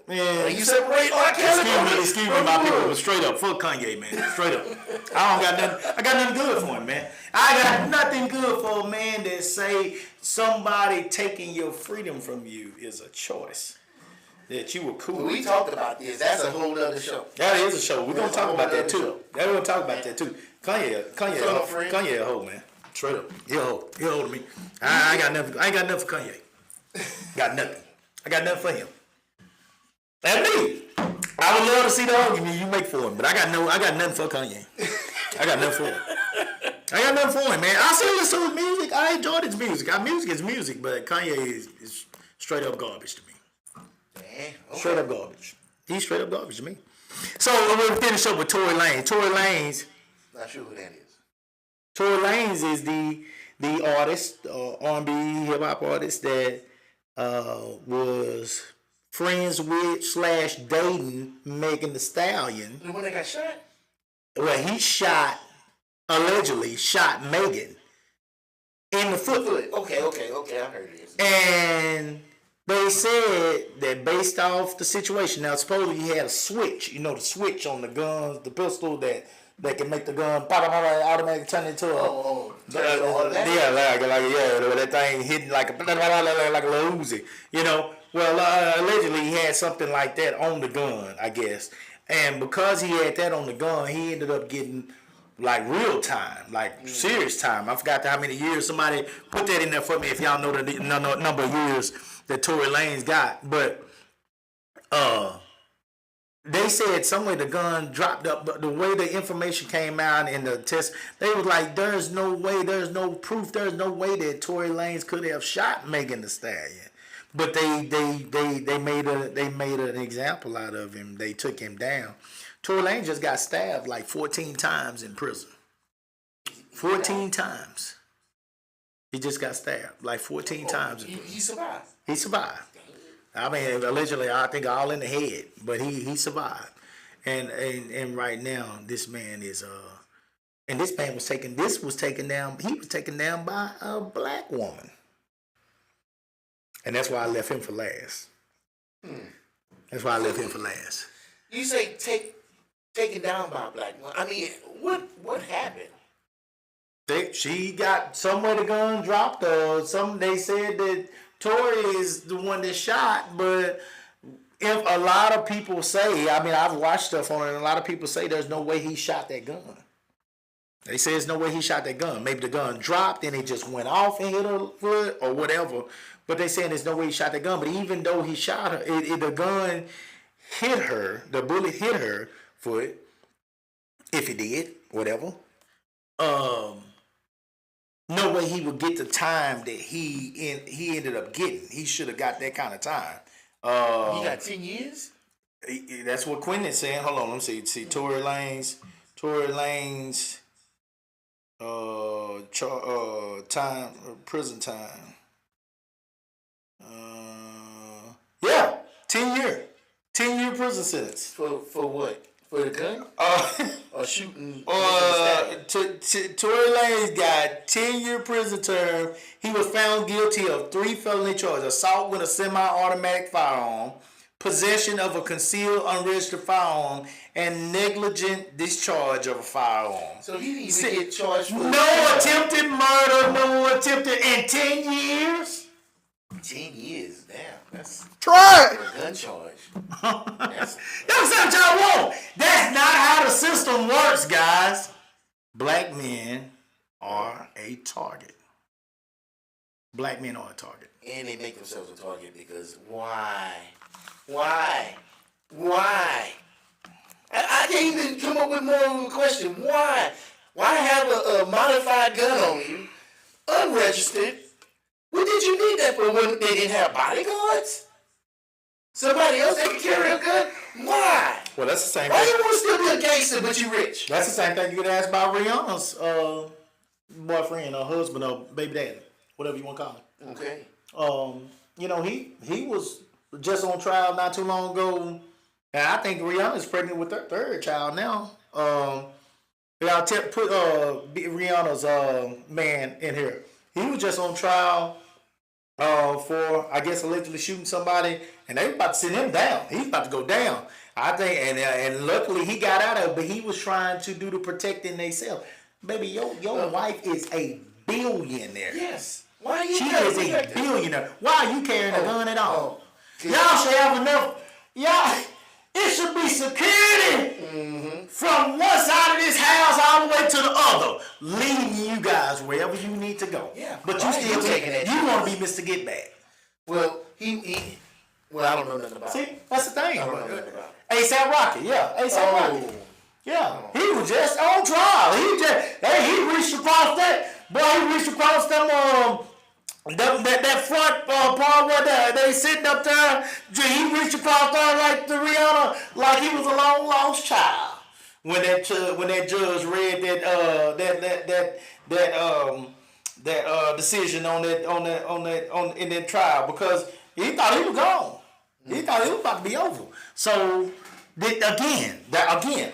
Man, And you separate R. Kelly. excuse me, my people, but straight up, fuck Kanye, man. Straight up. I got nothing good for him, man. I got nothing good for a man that say somebody taking your freedom from you is a choice. That you were cool. We talked about this. That's a whole other show. That is a show. We're gonna talk about that too. We're gonna talk about that too. Kanye a hoe, man. Straight up. He a hoe. He a hoe to me. I ain't got nothing for Kanye. Got nothing. I got nothing for him. That's me. I would love to see the argument you make for him, but I got nothing for Kanye. I got nothing for him. I got nothing for him, man. I still listen to his music. I enjoyed his music. Music is music, but Kanye is straight up garbage to me. Man, okay. Straight up garbage. He's straight up garbage to me. So we'll finish up with Tory Lanez. Tory Lanez. Not sure who that is. Tory Lanez is the artist, R&B hip hop artist that was friends with / dating Megan Thee Stallion. The one that got shot? Well, he allegedly shot Megan in the foot. Okay, I heard this. And they said that based off the situation, now supposedly he had a switch, the switch on the guns, the pistol that can make the gun pop, automatically turn into a that thing hitting like a little Uzi, Well, allegedly he had something like that on the gun, I guess, and because he had that on the gun, he ended up getting like real time, like serious time. I forgot how many years. Somebody put that in there for me if y'all know the number of years that Tory Lanez got, but they said somewhere the gun dropped up, but the way the information came out in the test, they was like, there's no way, there's no proof, there's no way that Tory Lanez could have shot Megan Thee Stallion. But they made an example out of him. They took him down. Tory Lanez just got stabbed like 14 times in prison. 14 times. He just got stabbed like 14 times. He survived. He survived. I mean, allegedly, I think all in the head, but he survived. And right now, this man is and this man was taken down. He was taken down by a black woman, and that's why I left him for last. That's why I left him for last. You say taken down by a black woman. I mean, what happened? She got somewhere the gun dropped, or they said that Tory is the one that shot, but if a lot of people say, I mean, I've watched stuff on it, and a lot of people say there's no way he shot that gun. They say there's no way he shot that gun. Maybe the gun dropped and it just went off and hit her foot or whatever. But they saying there's no way he shot that gun. But even though he shot her, the gun hit her, the bullet hit her foot, if it did, whatever. No way he would get the time that he ended up getting. He should have got that kind of time. He got 10 years? That's what Quentin is saying. Hold on, let me see. Tory Lanez, time, prison time. Yeah, 10-year prison sentence. For what? For the gun? Or shooting? Tory Lanez got 10-year prison term. He was found guilty of 3 felony charges: assault with a semi-automatic firearm, possession of a concealed unregistered firearm, and negligent discharge of a firearm. So he didn't even get charged for no attempted murder, no attempted in 10 years. 10 years, damn. That's Try a gun charge. That's what y'all want. That's not how the system works, guys. Black men are a target. Black men are a target. And they make themselves a target because why? Why? Why? I can't even come up with more of a question. Why? Why have a modified gun on you, unregistered? What did you need that for when they didn't have bodyguards? Somebody else that can carry a gun? Why? Well, that's the same Why thing. you want to still be a gangster but you rich? That's the same thing you could ask about Rihanna's boyfriend or husband or baby daddy, whatever you want to call him. Okay. You know, he was just on trial not too long ago, and I think Rihanna's pregnant with her 3rd child now. I'll put Rihanna's man in here. He was just on trial for, I guess, allegedly shooting somebody, and they were about to send him down. He's about to go down. I think, and luckily he got out of it, but he was trying to do the protecting themselves. Baby, your wife is a billionaire. Yes. Why are you She is a protect her? billionaire. Why are you carrying a gun at all? Oh. Y'all should have enough. Y'all, it should be security from one side of this house all the way to the other, leading you guys wherever you need to go. Yeah. But Why you are still you taking that you want to be Mr. Get Back. Well, well, I don't know nothing about See, it. that's the thing. I don't know nothing about it. ASAP Rocky, yeah, ASAP Rocky. Yeah, he was just on trial. He reached across that. Boy, he reached across them that front part where they sitting up there. He reached across there like the Rihanna, like he was a long lost child. When that judge read that decision in that trial, because he thought he was gone. He thought it was about to be over. So again,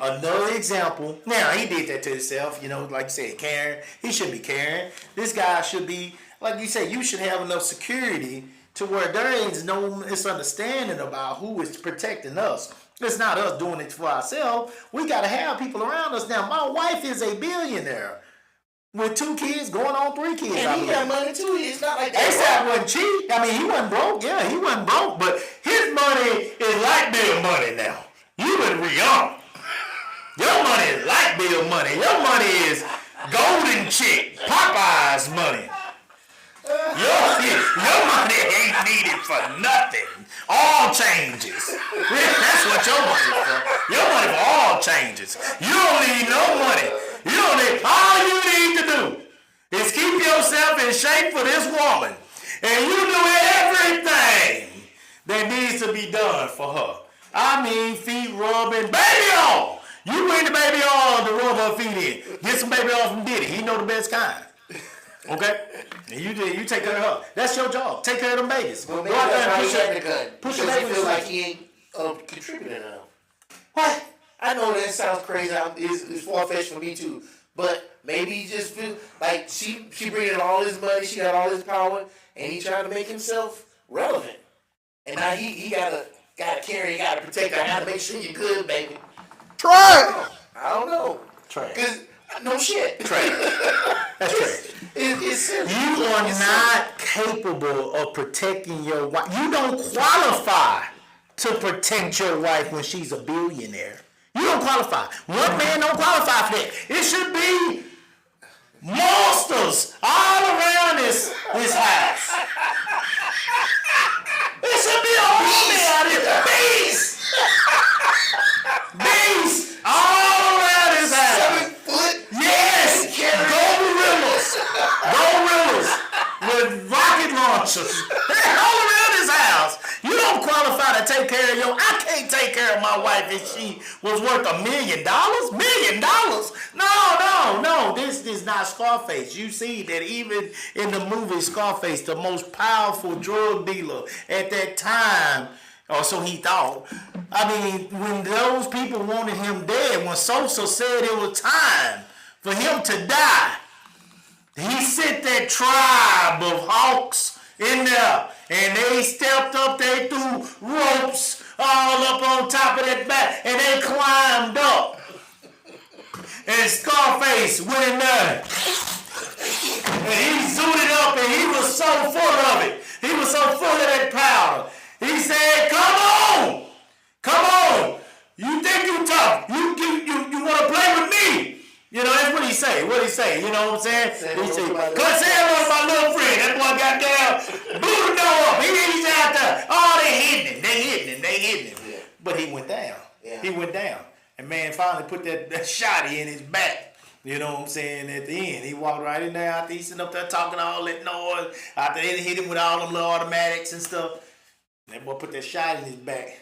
another example. Now he did that to himself. You know, like you said, caring. He shouldn't be caring. This guy should be, like you said, you should have enough security to where there ain't no misunderstanding about who is protecting us. It's not us doing it for ourselves. We got to have people around us. Now, my wife is a billionaire with 2 kids, going on 3 kids. And he got money too. It's not like that. ASAP wasn't cheap. I mean, he wasn't broke. Yeah, he wasn't broke, but his money is light bill money now. You and Rihanna. Your money is light bill money. Your money is Golden Chick, Popeye's money. Your money ain't needed for nothing. All changes. That's what your money for. Your money for all changes. You don't need no money. You don't need. All you need to do is keep yourself in shape for this woman, and you do everything that needs to be done for her. I mean, feet rubbing, baby oil. You bring the baby oil to rub her feet in. Get some baby oil from Diddy. He know the best kind. Okay? And you take care of her. That's your job. Take care of them babies. Well, maybe Go out that's there why and he had the gun. push Because your he baby feel to like sleep. he ain't contributing enough. What? I know that sounds crazy. It's far-fetched for me too. But maybe he just feel like she bringing all his money, she got all his power, and he trying to make himself relevant. And now he gotta carry, he gotta protect her. I gotta make sure you're good, baby. Try. I don't know. Try. Cause no shit. Try. That's right. It's silly. You are not capable of protecting your wife. You don't qualify to protect your wife when she's a billionaire. You don't qualify. One man don't qualify for that. It should be monsters all around this house. It should be a woman out here. Beast! Beast! All around this house. 7 foot. Yes! Gorillas with rocket launchers. They're all around this house. You don't qualify to take care of I can't take care of my wife if she was worth $1 million. $1 million? No. This is not Scarface. You see that even in the movie Scarface, the most powerful drug dealer at that time, or so he thought. I mean, when those people wanted him dead, when Sosa said it was time for him to die, he sent that tribe of hawks in there, and they stepped up, they threw ropes all up on top of that back, and they climbed up. And Scarface went in there, and he zooted up, and he was so full of it. He was so full of that powder. He said, come on, you think you tough, you want to play with me? You know, that's what he say. You know what I'm saying? He say, cause say hello to my little friend. That boy got down, blew the door up. He's out there. Oh, they hitting him. Yeah. But he went down. Yeah. He went down. And man finally put that shotty in his back. You know what I'm saying? At the end, he walked right in there after he's sitting up there talking all that noise. After they hit him with all them little automatics and stuff. That boy put that shot in his back.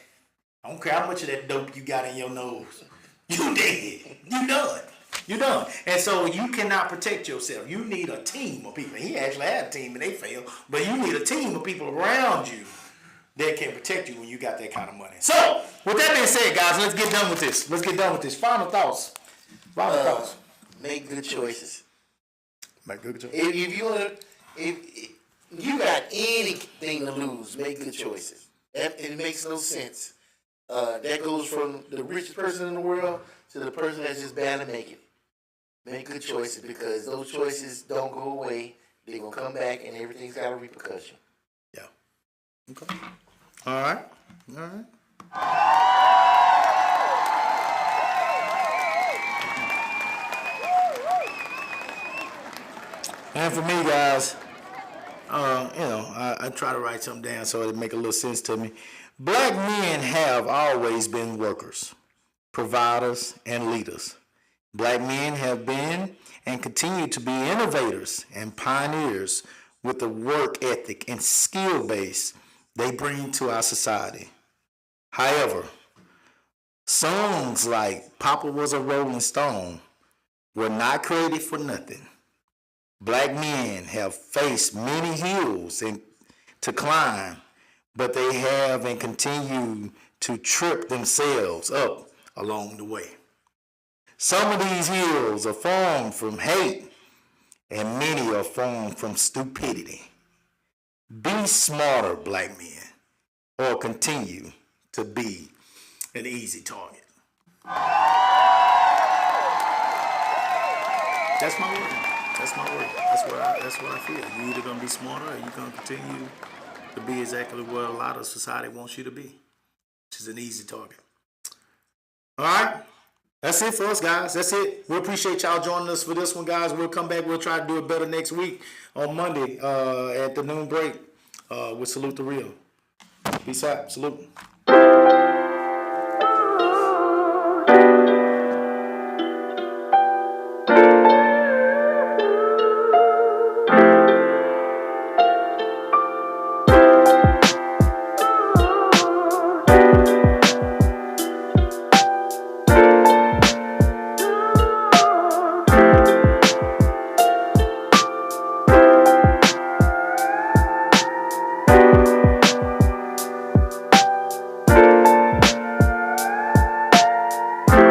I don't care how much of that dope you got in your nose. You dead. You done. And so you cannot protect yourself. You need a team of people. He actually had a team and they failed. But you need a team of people around you that can protect you when you got that kind of money. So, with that being said, guys, let's get done with this. Final thoughts. Make good choices. Make good choices. If you got anything to lose, make good choices. It makes no sense. That goes from the richest person in the world to the person that's just barely making it. Make good choices because those choices don't go away. They're going to come back and everything's got a repercussion. Yeah. Okay. All right. And for me, guys, I try to write something down so it'll make a little sense to me. Black men have always been workers, providers, and leaders. Black men have been and continue to be innovators and pioneers with the work ethic and skill base they bring to our society. However, songs like Papa Was a Rolling Stone were not created for nothing. Black men have faced many hills to climb, but they have and continue to trip themselves up along the way. Some of these hills are formed from hate, and many are formed from stupidity. Be smarter, black men, or continue to be an easy target. That's my word. That's what I feel. You're either gonna be smarter or you're gonna continue to be exactly what a lot of society wants you to be, which is an easy target. All right. That's it for us, guys. That's it. We appreciate y'all joining us for this one, guys. We'll come back. We'll try to do it better next week on Monday at the noon break with Salute the Real. Peace out. Salute.